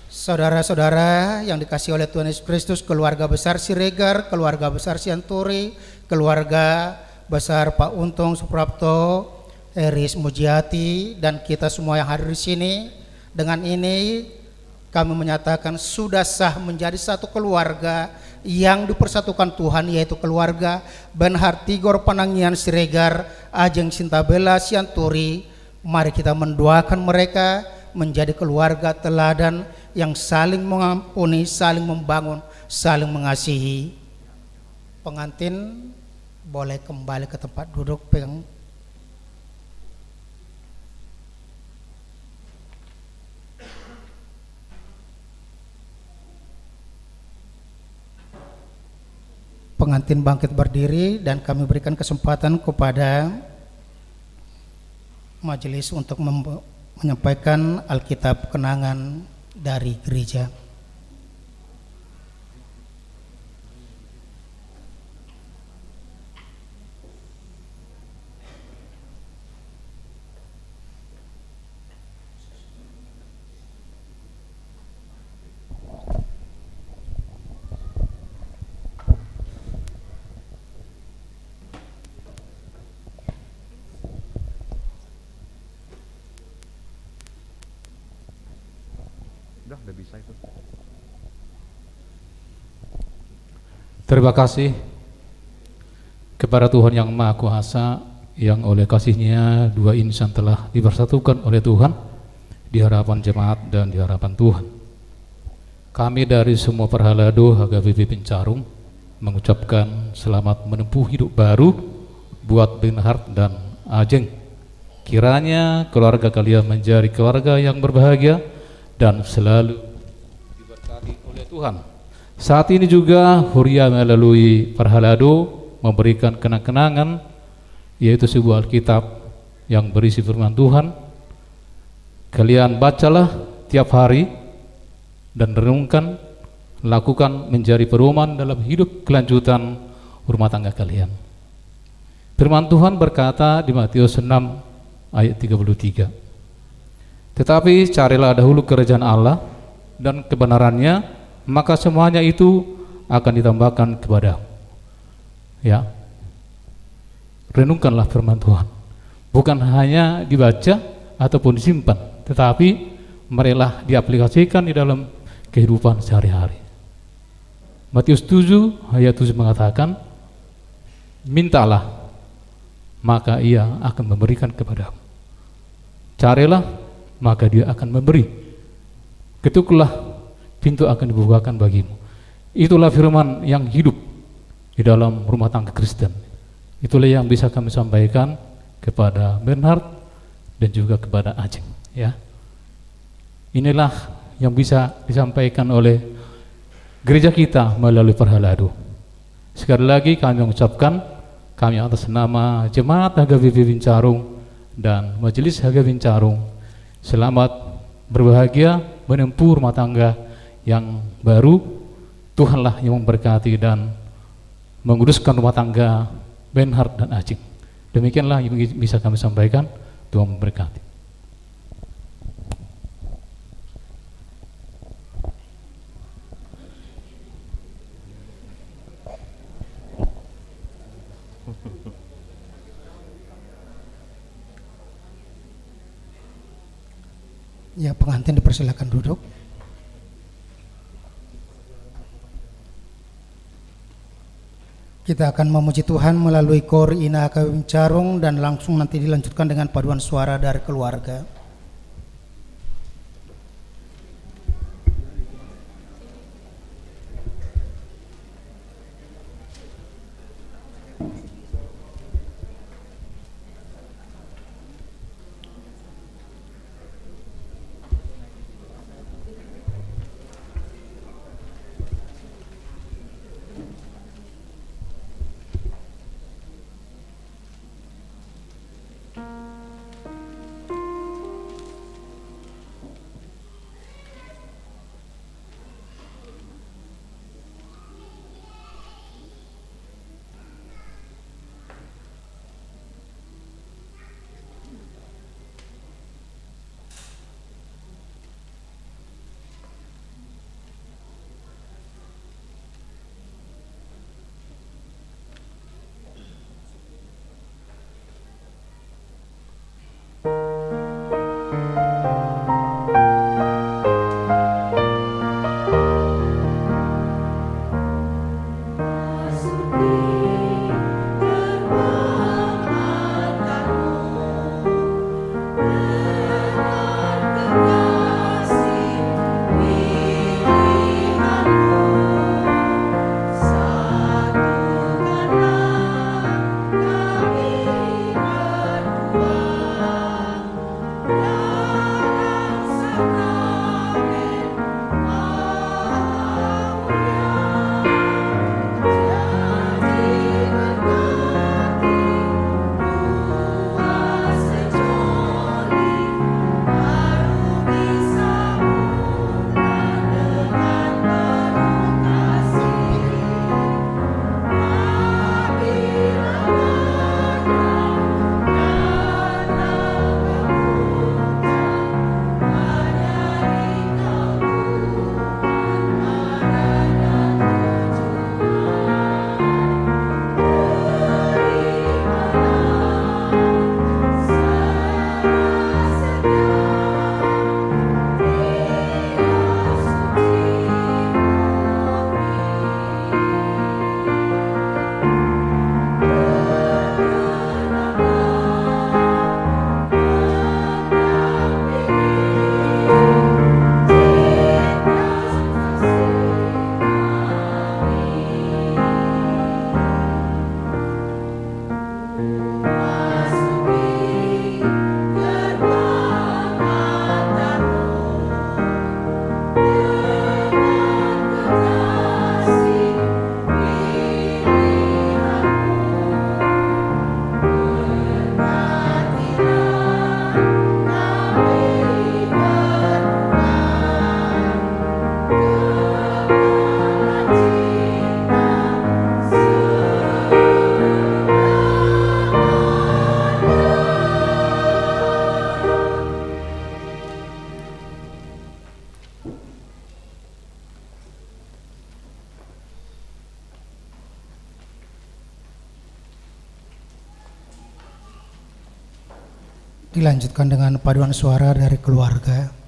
Saudara-saudara yang dikasihi oleh Tuhan Yesus Kristus, keluarga besar Siregar, keluarga besar Sianturi, keluarga besar Pak Untung Suprapto, Eris Mujiati, dan kita semua yang hadir di sini. Dengan ini kami menyatakan sudah sah menjadi satu keluarga yang dipersatukan Tuhan, yaitu keluarga Bernhard Tigor Panangian Siregar, Ajeng Sintabela Sianturi. Mari kita mendoakan mereka menjadi keluarga teladan yang saling mengampuni, saling membangun, saling mengasihi. Pengantin boleh kembali ke tempat duduk. Pengantin bangkit berdiri dan kami berikan kesempatan kepada majelis untuk menyampaikan Alkitab kenangan dari gereja. Udah bisa itu. Terima kasih kepada Tuhan yang Maha Kuasa yang oleh kasih-Nya dua insan telah dipersatukan oleh Tuhan di hadapan jemaat dan di hadapan Tuhan. Kami dari semua Perhalado HKBP Bencarung mengucapkan selamat menempuh hidup baru buat Bernhard dan Ajeng. Kiranya keluarga kalian menjadi keluarga yang berbahagia dan selalu diberkati oleh Tuhan. Saat ini juga Huria melalui Perhalado memberikan kenang-kenangan, yaitu sebuah Alkitab yang berisi firman Tuhan. Kalian bacalah tiap hari dan renungkan, lakukan menjadi pedoman dalam hidup kelanjutan rumah tangga kalian. Firman Tuhan berkata di Matius 6 ayat 33, tetapi carilah dahulu kerajaan Allah dan kebenarannya, maka semuanya itu akan ditambahkan kepadamu. Ya, renungkanlah firman Tuhan, bukan hanya dibaca ataupun disimpan, tetapi marilah diaplikasikan di dalam kehidupan sehari-hari. Matius 7 ayat 7 mengatakan, mintalah maka ia akan memberikan kepadamu, carilah maka dia akan memberi, ketuklah pintu akan dibukakan bagimu. Itulah firman yang hidup di dalam rumah tangga Kristen. Itulah yang bisa kami sampaikan kepada Bernhard dan juga kepada Ajeng, ya. Inilah yang bisa disampaikan oleh gereja kita melalui Perhalado. Sekali lagi kami mengucapkan, kami atas nama Jemaat HGBP Bincarung dan Majelis HGBP Bincarung, selamat berbahagia menempuh rumah tangga yang baru. Tuhanlah yang memberkati dan menguduskan rumah tangga Bernhard dan Ajeng. Demikianlah yang bisa kami sampaikan. Tuhan memberkati. Ya, pengantin dipersilakan duduk. Kita akan memuji Tuhan melalui KOR INA HGBP Bincarung dan langsung nanti dilanjutkan dengan paduan suara dari keluarga. Dilanjutkan dengan paduan suara dari keluarga.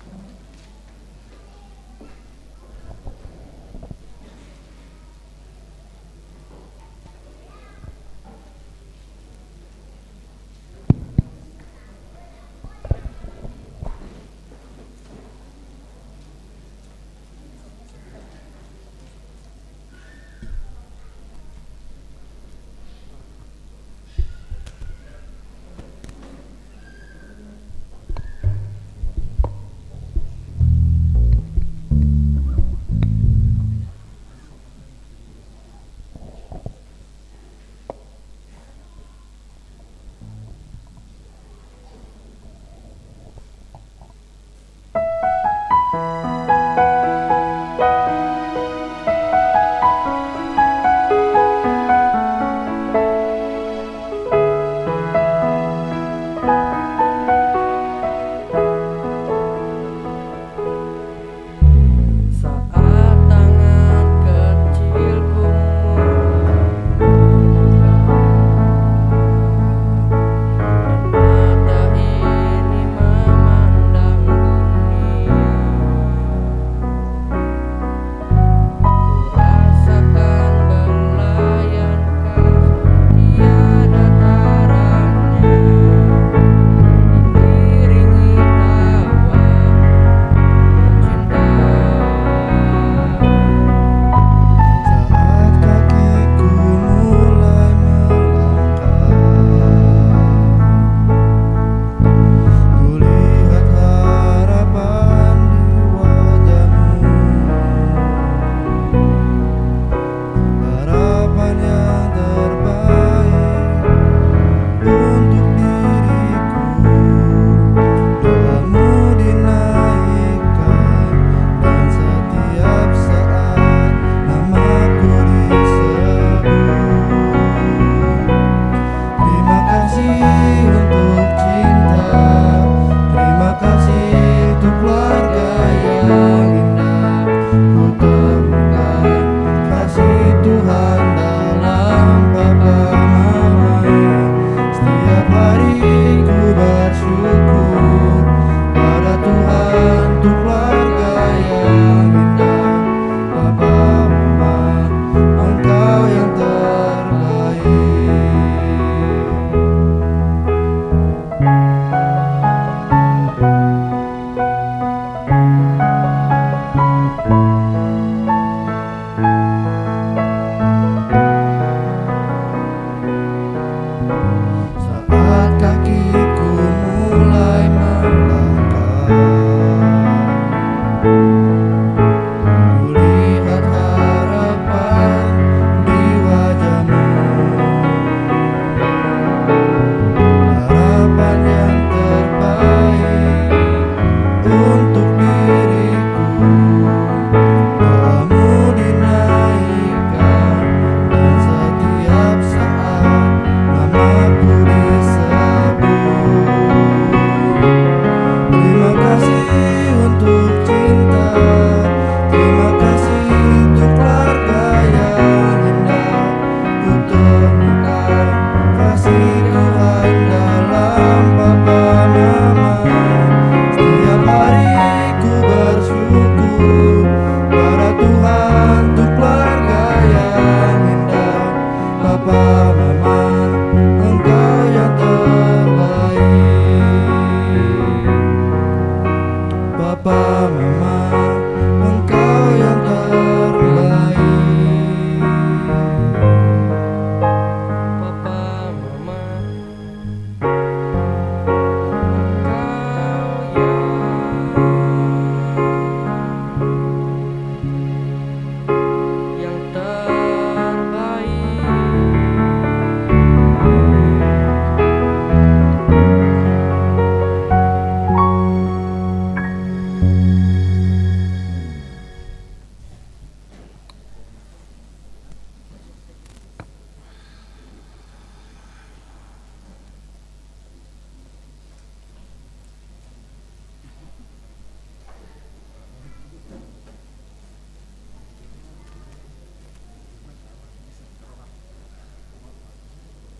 Aku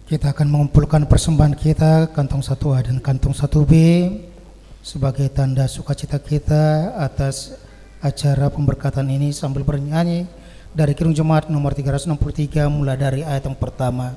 Kita akan mengumpulkan persembahan kita, kantong 1A dan kantong 1B, sebagai tanda sukacita kita atas acara pemberkatan ini sambil bernyanyi dari Kidung Jemaat nomor 363 mulai dari ayat yang pertama.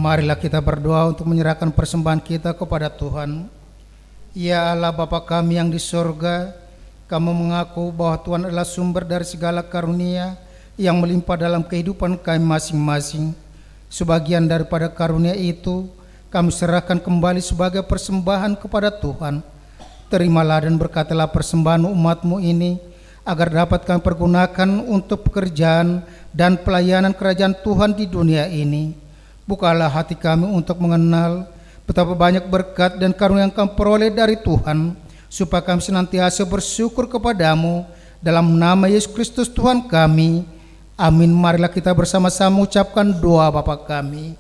Marilah kita berdoa untuk menyerahkan persembahan kita kepada Tuhan. Ya Allah Bapa kami yang di sorga, kami mengaku bahwa Tuhan adalah sumber dari segala karunia yang melimpah dalam kehidupan kami masing-masing. Sebagian daripada karunia itu kami serahkan kembali sebagai persembahan kepada Tuhan. Terimalah dan berkatilah persembahan umat-Mu ini, agar dapat kami pergunakan untuk pekerjaan dan pelayanan kerajaan Tuhan di dunia ini. Bukalah hati kami untuk mengenal betapa banyak berkat dan karunia yang kami peroleh dari Tuhan, supaya kami senantiasa bersyukur kepadamu dalam nama Yesus Kristus Tuhan kami. Amin. Marilah kita bersama-sama ucapkan doa Bapa kami.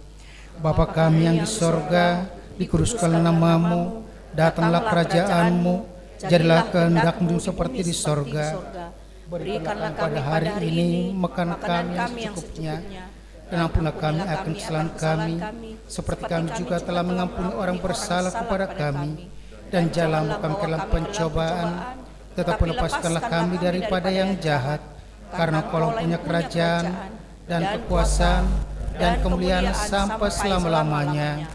Bapa kami yang di sorga, dikuduskanlah namamu, datanglah kerajaanmu, jadilah kehendak-Mu seperti di sorga. Berikanlah pada hari ini makan kami yang secukupnya, dan ampunilah kami akan kesalahan kami, seperti kami juga telah mengampuni orang bersalah kepada kami. Dan janganlah kami ke dalam pencobaan, tetapi lepaskanlah kami daripada yang jahat, karena Kau punya kerajaan dan kekuasaan dan kemuliaan sampai selama-lamanya.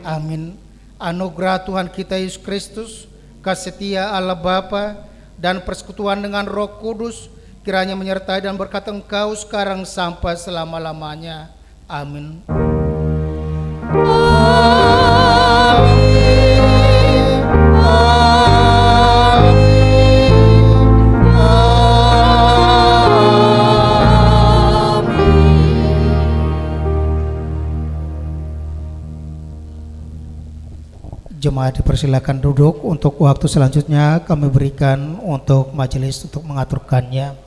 Amin. Anugerah Tuhan kita Yesus Kristus, kasih setia Allah Bapa, dan persekutuan dengan Roh Kudus kiranya menyertai dan berkat Engkau sekarang sampai selama-lamanya. Amin. Jemaat dipersilakan duduk. Untuk waktu selanjutnya kami berikan untuk majelis untuk mengaturkannya.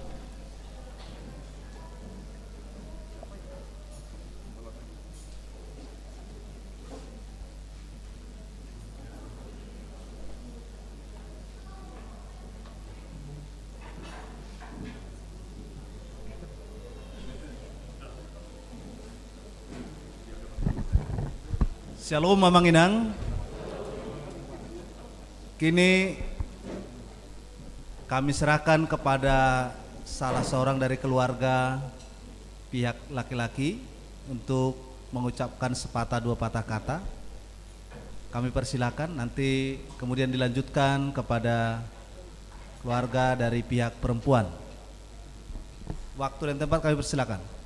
Shalom Mamang Inang. Kini kami serahkan kepada salah seorang dari keluarga pihak laki-laki untuk mengucapkan sepatah dua patah kata. Kami persilakan, nanti kemudian dilanjutkan kepada keluarga dari pihak perempuan. Waktu dan tempat kami persilakan.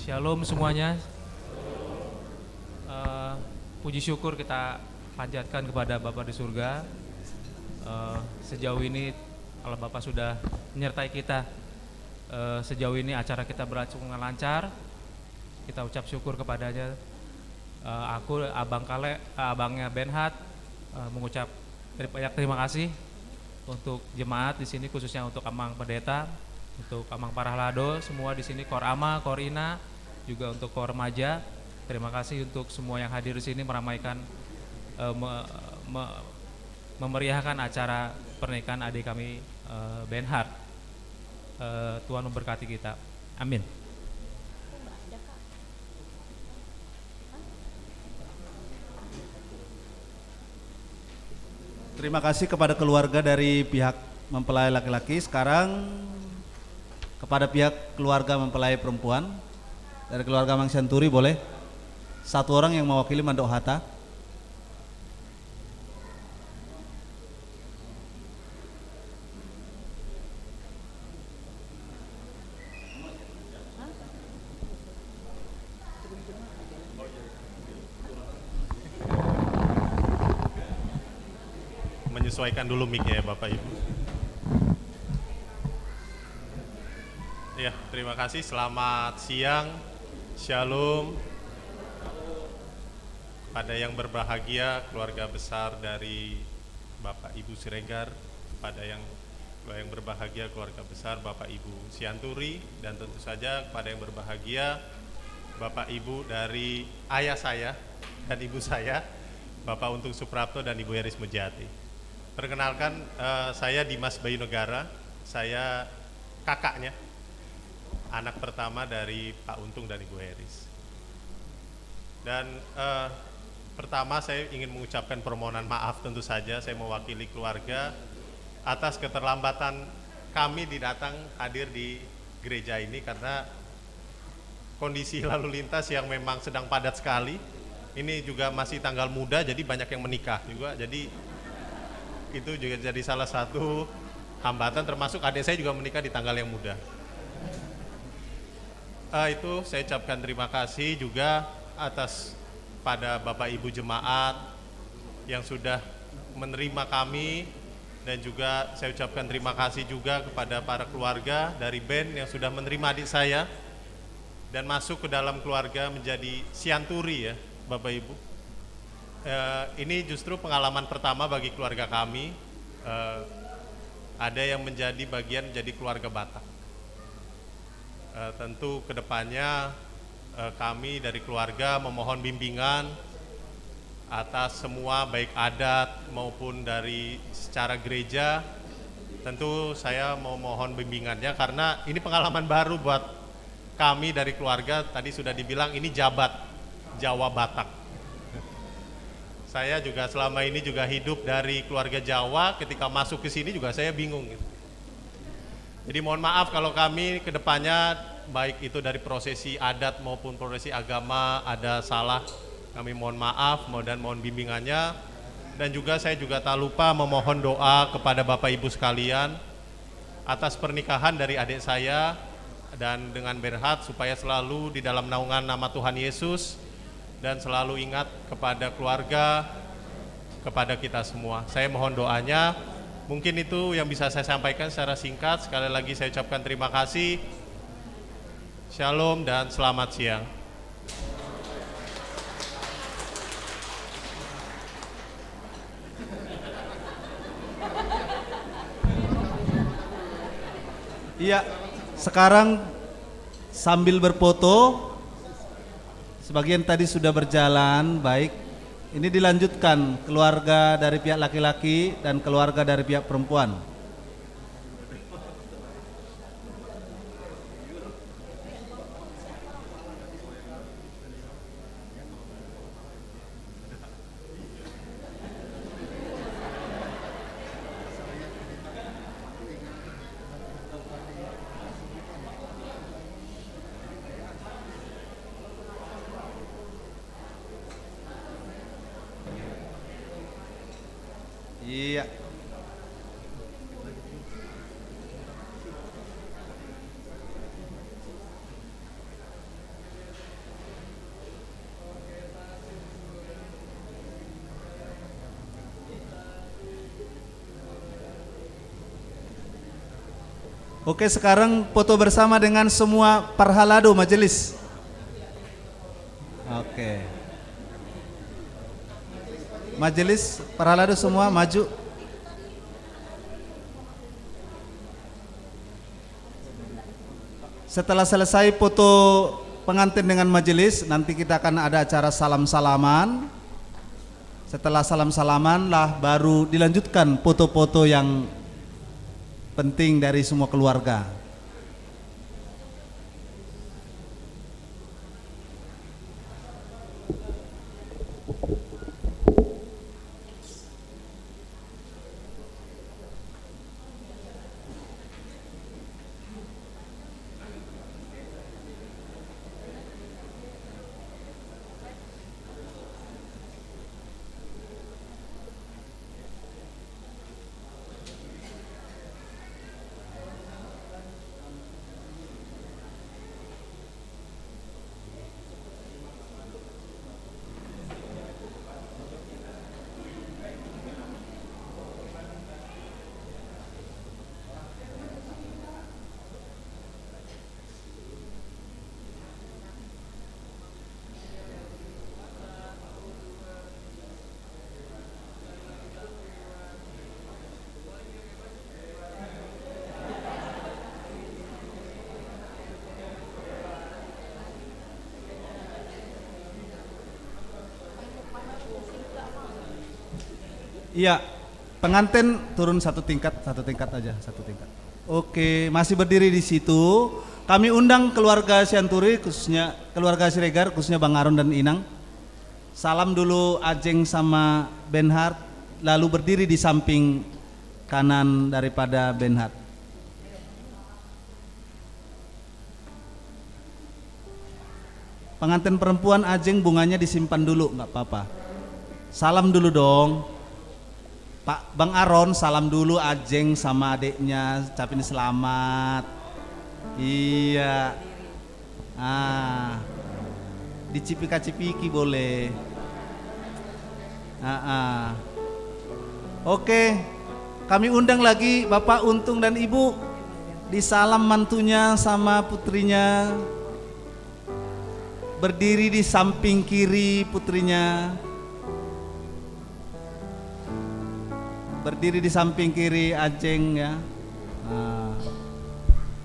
Shalom semuanya. Puji syukur kita panjatkan kepada Bapa di surga. Sejauh ini kalau Bapak sudah menyertai kita, sejauh ini acara kita berlangsung dengan lancar. Kita ucap syukur kepadanya. Aku abangnya Benhat, mengucap banyak terima kasih untuk jemaat di sini, khususnya untuk Amang Pendeta, untuk Amang Parahlado, semua di sini, Kor Ama, Kor Ina, juga untuk Kor Remaja. Terima kasih untuk semua yang hadir di sini meramaikan, memeriahkan acara pernikahan adik kami Benhart. Tuhan memberkati kita. Amin. Terima kasih kepada keluarga dari pihak mempelai laki-laki. Sekarang kepada pihak keluarga mempelai perempuan. Dari keluarga Mang Santuri boleh satu orang yang mewakili Mandok Hatta. Menyesuaikan dulu mic-nya ya Bapak Ibu. Ya, terima kasih. Selamat siang. Shalom. Pada yang berbahagia, keluarga besar dari Bapak Ibu Siregar, pada yang berbahagia keluarga besar Bapak Ibu Sianturi, dan tentu saja pada yang berbahagia Bapak Ibu dari ayah saya dan ibu saya, Bapak Untung Suprapto dan Ibu Eris Mujati. Perkenalkan, saya Dimas Bayu Negara, saya kakaknya, anak pertama dari Pak Untung dan Ibu Eris. Dan pertama saya ingin mengucapkan permohonan maaf, tentu saja saya mewakili keluarga atas keterlambatan kami datang hadir di gereja ini karena kondisi lalu lintas yang memang sedang padat sekali. Ini juga masih tanggal muda, jadi banyak yang menikah juga, jadi itu juga jadi salah satu hambatan, termasuk adik saya juga menikah di tanggal yang muda. Itu saya ucapkan terima kasih juga atas pada Bapak Ibu jemaat yang sudah menerima kami, dan juga saya ucapkan terima kasih juga kepada para keluarga dari band yang sudah menerima adik saya dan masuk ke dalam keluarga menjadi Sianturi ya Bapak Ibu. Ini justru pengalaman pertama bagi keluarga kami, ada yang menjadi bagian jadi keluarga Batak. Tentu kedepannya kami dari keluarga memohon bimbingan atas semua baik adat maupun dari secara gereja tentu saya mau mohon bimbingannya karena ini pengalaman baru buat kami dari keluarga. Tadi sudah dibilang ini jabat Jawa Batak. Saya juga selama ini juga hidup dari keluarga Jawa, ketika masuk ke sini juga saya bingung gitu. Jadi mohon maaf kalau kami kedepannya baik itu dari prosesi adat maupun prosesi agama ada salah, kami mohon maaf dan mohon bimbingannya. Dan juga saya juga tak lupa memohon doa kepada Bapak Ibu sekalian atas pernikahan dari adik saya dan dengan Bernhard, supaya selalu di dalam naungan nama Tuhan Yesus dan selalu ingat kepada keluarga, kepada kita semua. Saya mohon doanya. Mungkin itu yang bisa saya sampaikan secara singkat. Sekali lagi saya ucapkan terima kasih. Shalom dan selamat siang. Iya, sekarang sambil berfoto, sebagian tadi sudah berjalan, baik. Ini dilanjutkan keluarga dari pihak laki-laki dan keluarga dari pihak perempuan. Iya. Oke, sekarang foto bersama dengan semua parhalado majelis. Oke. Majelis parhalado semua maju. Setelah selesai foto pengantin dengan majelis, nanti kita akan ada acara salam-salaman. Setelah salam-salaman lah baru dilanjutkan foto-foto yang penting dari semua keluarga. Iya, pengantin turun satu tingkat aja, satu tingkat. Oke, masih berdiri di situ. Kami undang keluarga Sianturi, khususnya keluarga Siregar, khususnya Bang Aron dan Inang. Salam dulu Ajeng sama Bernhard, lalu berdiri di samping kanan daripada Bernhard. Pengantin perempuan Ajeng bunganya disimpan dulu, nggak apa-apa. Salam dulu dong. Pak Bang Aron salam dulu Ajeng sama adiknya, ucapin selamat. Iya. Dicipika-cipiki boleh. Oke, kami undang lagi Bapak Untung dan Ibu. Disalam mantunya sama putrinya. Berdiri di samping kiri putrinya. Berdiri di samping kiri Ajeng ya.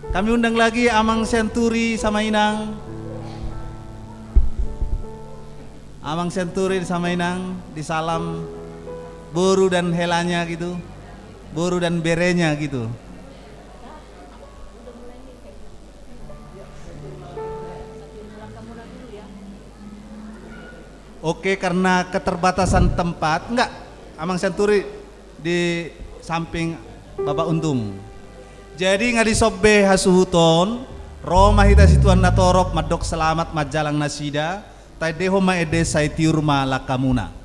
Kami undang lagi Amang Senturi sama Inang. Amang Senturi sama Inang disalam Boru dan Helanya gitu. boru dan berenya gitu. Oke, karena keterbatasan tempat, enggak, Amang Sianturi di samping Bapak Untung. Jadi ngadi sobbe hasuhuton, Roma hita situan natorop madok selamat majalang nasida, tai deho ma ede sai tiurma lakamuna.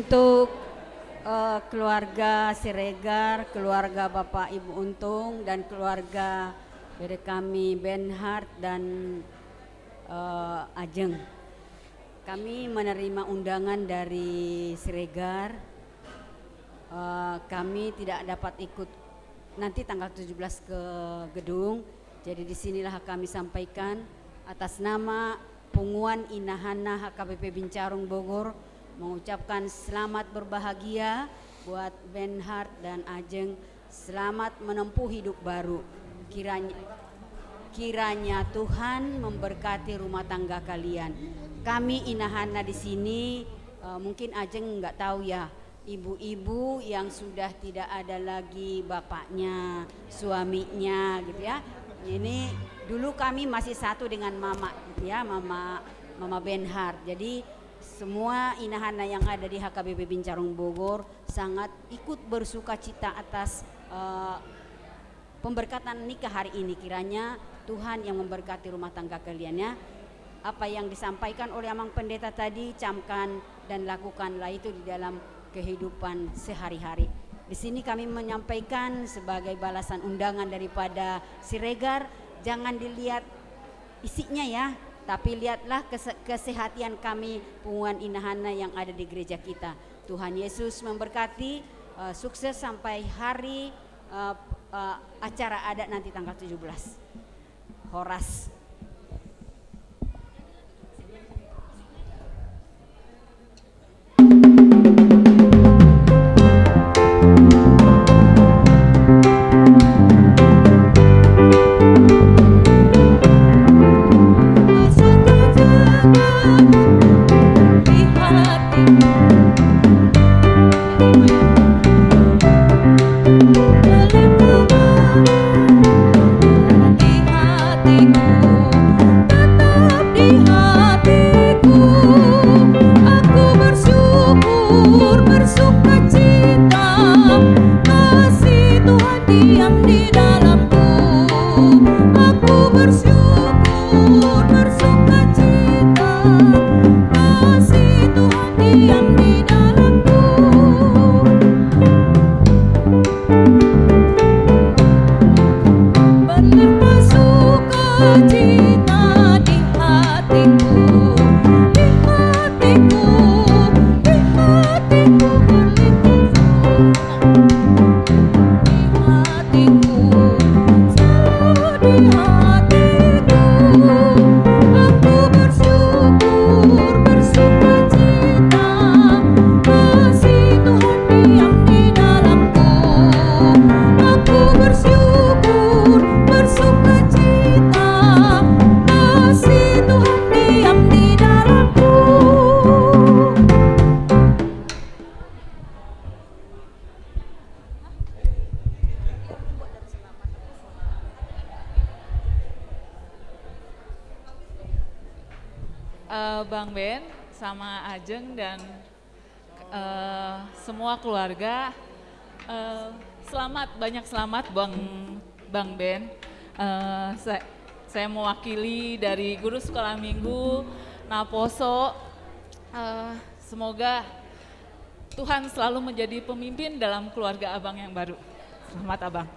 Untuk keluarga Siregar, keluarga Bapak Ibu Untung, dan keluarga dari kami Benhart dan Ajeng. Kami menerima undangan dari Siregar. Kami tidak dapat ikut nanti tanggal 17 ke gedung. Jadi disinilah kami sampaikan atas nama Punguan Inahana HKBP Bincarung Bogor mengucapkan selamat berbahagia buat Benhart dan Ajeng, selamat menempuh hidup baru. Kiranya Tuhan memberkati rumah tangga kalian. Kami Inahana di sini, mungkin Ajeng nggak tahu ya, ibu-ibu yang sudah tidak ada lagi bapaknya, suaminya gitu ya. Ini dulu kami masih satu dengan mama gitu ya, mama Benhart. Jadi semua Inahana yang ada di HKBP Bincarung Bogor sangat ikut bersuka cita atas pemberkatan nikah hari ini. Kiranya Tuhan yang memberkati rumah tangga kalian ya. Apa yang disampaikan oleh Amang Pendeta tadi, camkan dan lakukanlah itu di dalam kehidupan sehari-hari. Di sini kami menyampaikan sebagai balasan undangan daripada Siregar, jangan dilihat isinya ya, tapi lihatlah kesehatan kami Punguan Inahana yang ada di gereja kita. Tuhan Yesus memberkati, sukses sampai hari acara adat nanti tanggal 17. Horas. Bang Ben sama Ajeng dan semua keluarga, selamat, banyak selamat Bang Ben. Saya mewakili dari guru sekolah minggu Naposo, semoga Tuhan selalu menjadi pemimpin dalam keluarga Abang yang baru. Selamat Abang.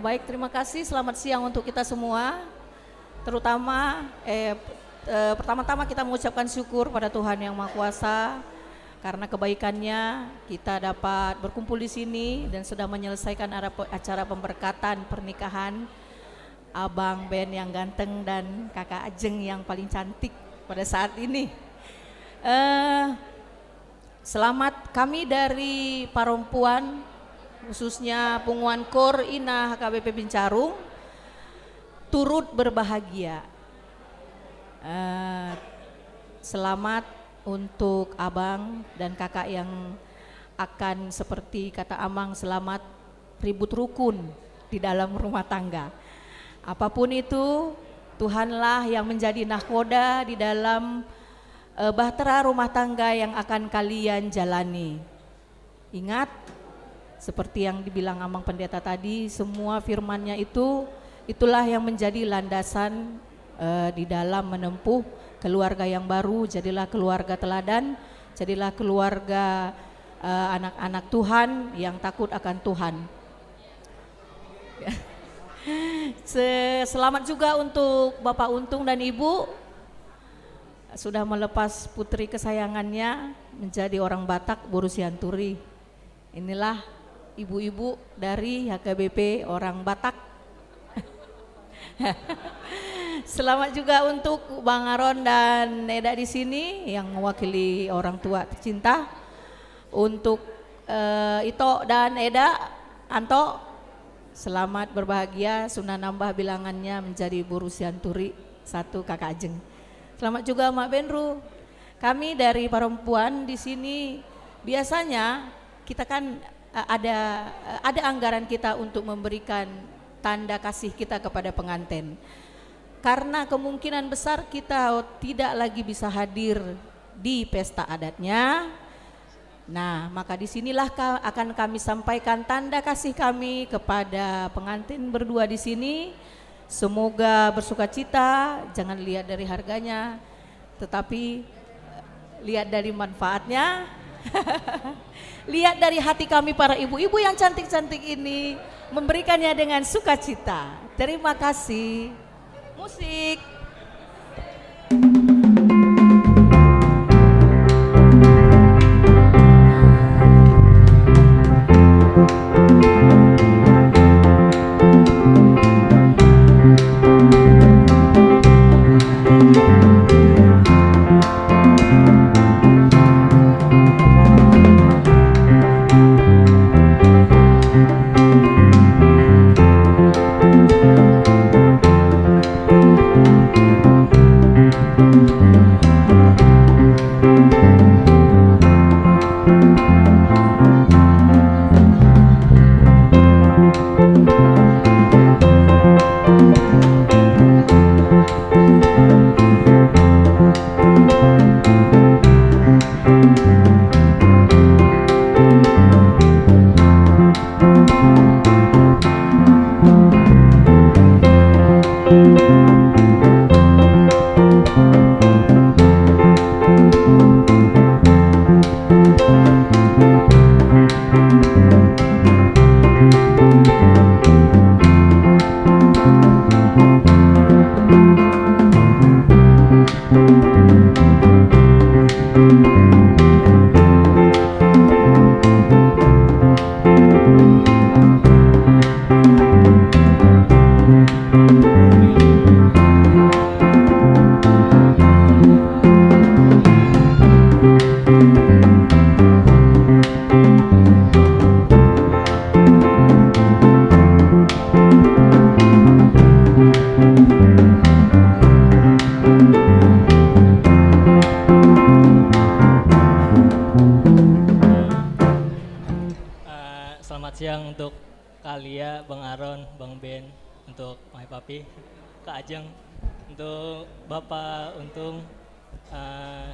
Baik, terima kasih. Selamat siang untuk kita semua. Terutama pertama-tama kita mengucapkan syukur pada Tuhan Yang Maha Kuasa karena kebaikannya kita dapat berkumpul di sini dan sudah menyelesaikan acara pemberkatan pernikahan Abang Ben yang ganteng dan Kakak Ajeng yang paling cantik pada saat ini. Selamat kami dari Parompuan, khususnya Punguan Kor Ina HKBP Bincarung, turut berbahagia. Selamat untuk abang dan kakak yang akan seperti kata Amang, selamat ribut rukun di dalam rumah tangga. Apapun itu, Tuhanlah yang menjadi nahkoda di dalam bahtera rumah tangga yang akan kalian jalani. Ingat, seperti yang dibilang Amang Pendeta tadi, semua firmannya itulah yang menjadi landasan di dalam menempuh keluarga yang baru. Jadilah keluarga teladan, jadilah keluarga anak-anak Tuhan yang takut akan Tuhan. Selamat juga untuk Bapak Untung dan Ibu sudah melepas putri kesayangannya menjadi orang Batak, Boru Sianturi. Inilah ibu-ibu dari HKBP orang Batak. Selamat juga untuk Bang Aron dan Eda di sini yang mewakili orang tua tercinta. Untuk Ito dan Eda, Anto, selamat berbahagia, sudah nambah bilangannya menjadi Boru Sianturi 1 Kakak Ajeng. Selamat juga Mak Benru. Kami dari Perempuan di sini biasanya kita kan ada anggaran kita untuk memberikan tanda kasih kita kepada pengantin. Karena kemungkinan besar kita tidak lagi bisa hadir di pesta adatnya. Nah, maka disinilah akan kami sampaikan tanda kasih kami kepada pengantin berdua di sini. Semoga bersuka cita, jangan lihat dari harganya, tetapi lihat dari manfaatnya. Lihat dari hati kami para ibu-ibu yang cantik-cantik ini, memberikannya dengan sukacita. Terima kasih. Musik. Selamat siang untuk Kalia, Bang Aron, Bang Ben, untuk My Papi, Kak Ajeng, untuk Bapak Untung,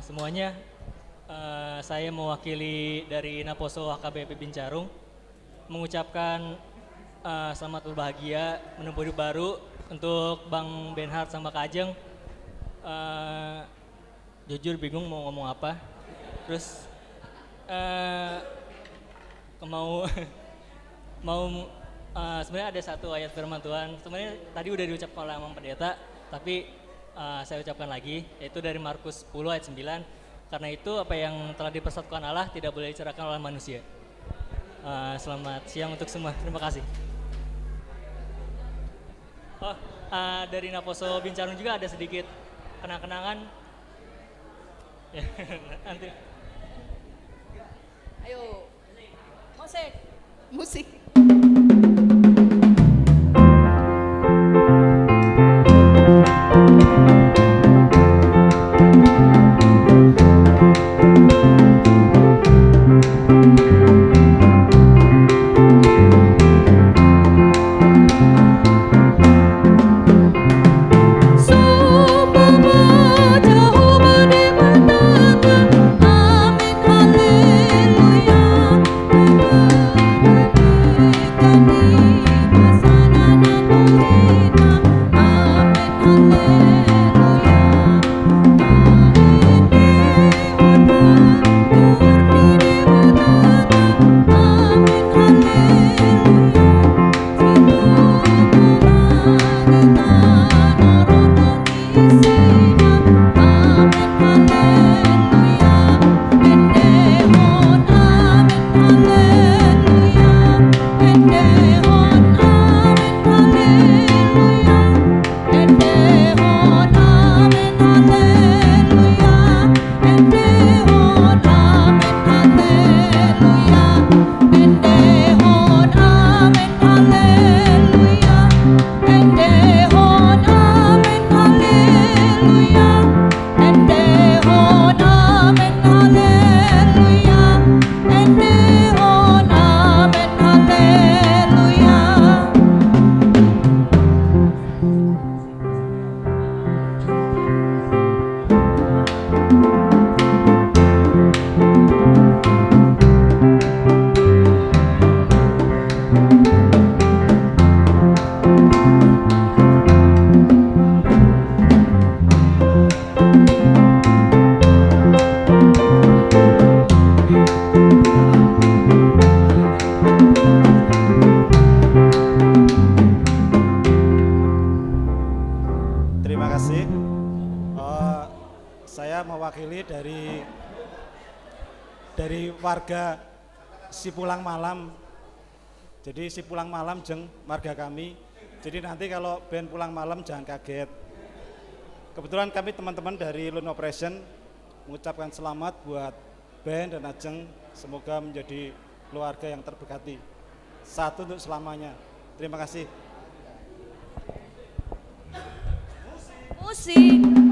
semuanya. Saya mewakili dari Naposo HKBP Bincarung mengucapkan selamat berbahagia menempuh hidup baru untuk Bang Benhard sama Kak Ajeng. Jujur bingung mau ngomong apa. Terus sebenarnya ada satu ayat firman Tuhan, sebenarnya tadi udah diucapkan oleh Amang Pendeta, tapi saya ucapkan lagi, yaitu dari Markus 10 ayat 9. Karena itu apa yang telah dipersatukan Allah tidak boleh dicerahkan oleh manusia. Selamat siang untuk semua. Terima kasih. Oh, dari Naposo Bincarung juga ada sedikit kenang-kenangan. Ya, nanti. Ayo, musik. Saya mewakili dari warga Sipulang Malam. Jadi Sipulang Malam jeng warga kami. Jadi nanti kalau band pulang malam jangan kaget. Kebetulan kami teman-teman dari Lone Operation mengucapkan selamat buat band dan Ajeng. Semoga menjadi keluarga yang terberkati. Satu untuk selamanya. Terima kasih. Musik.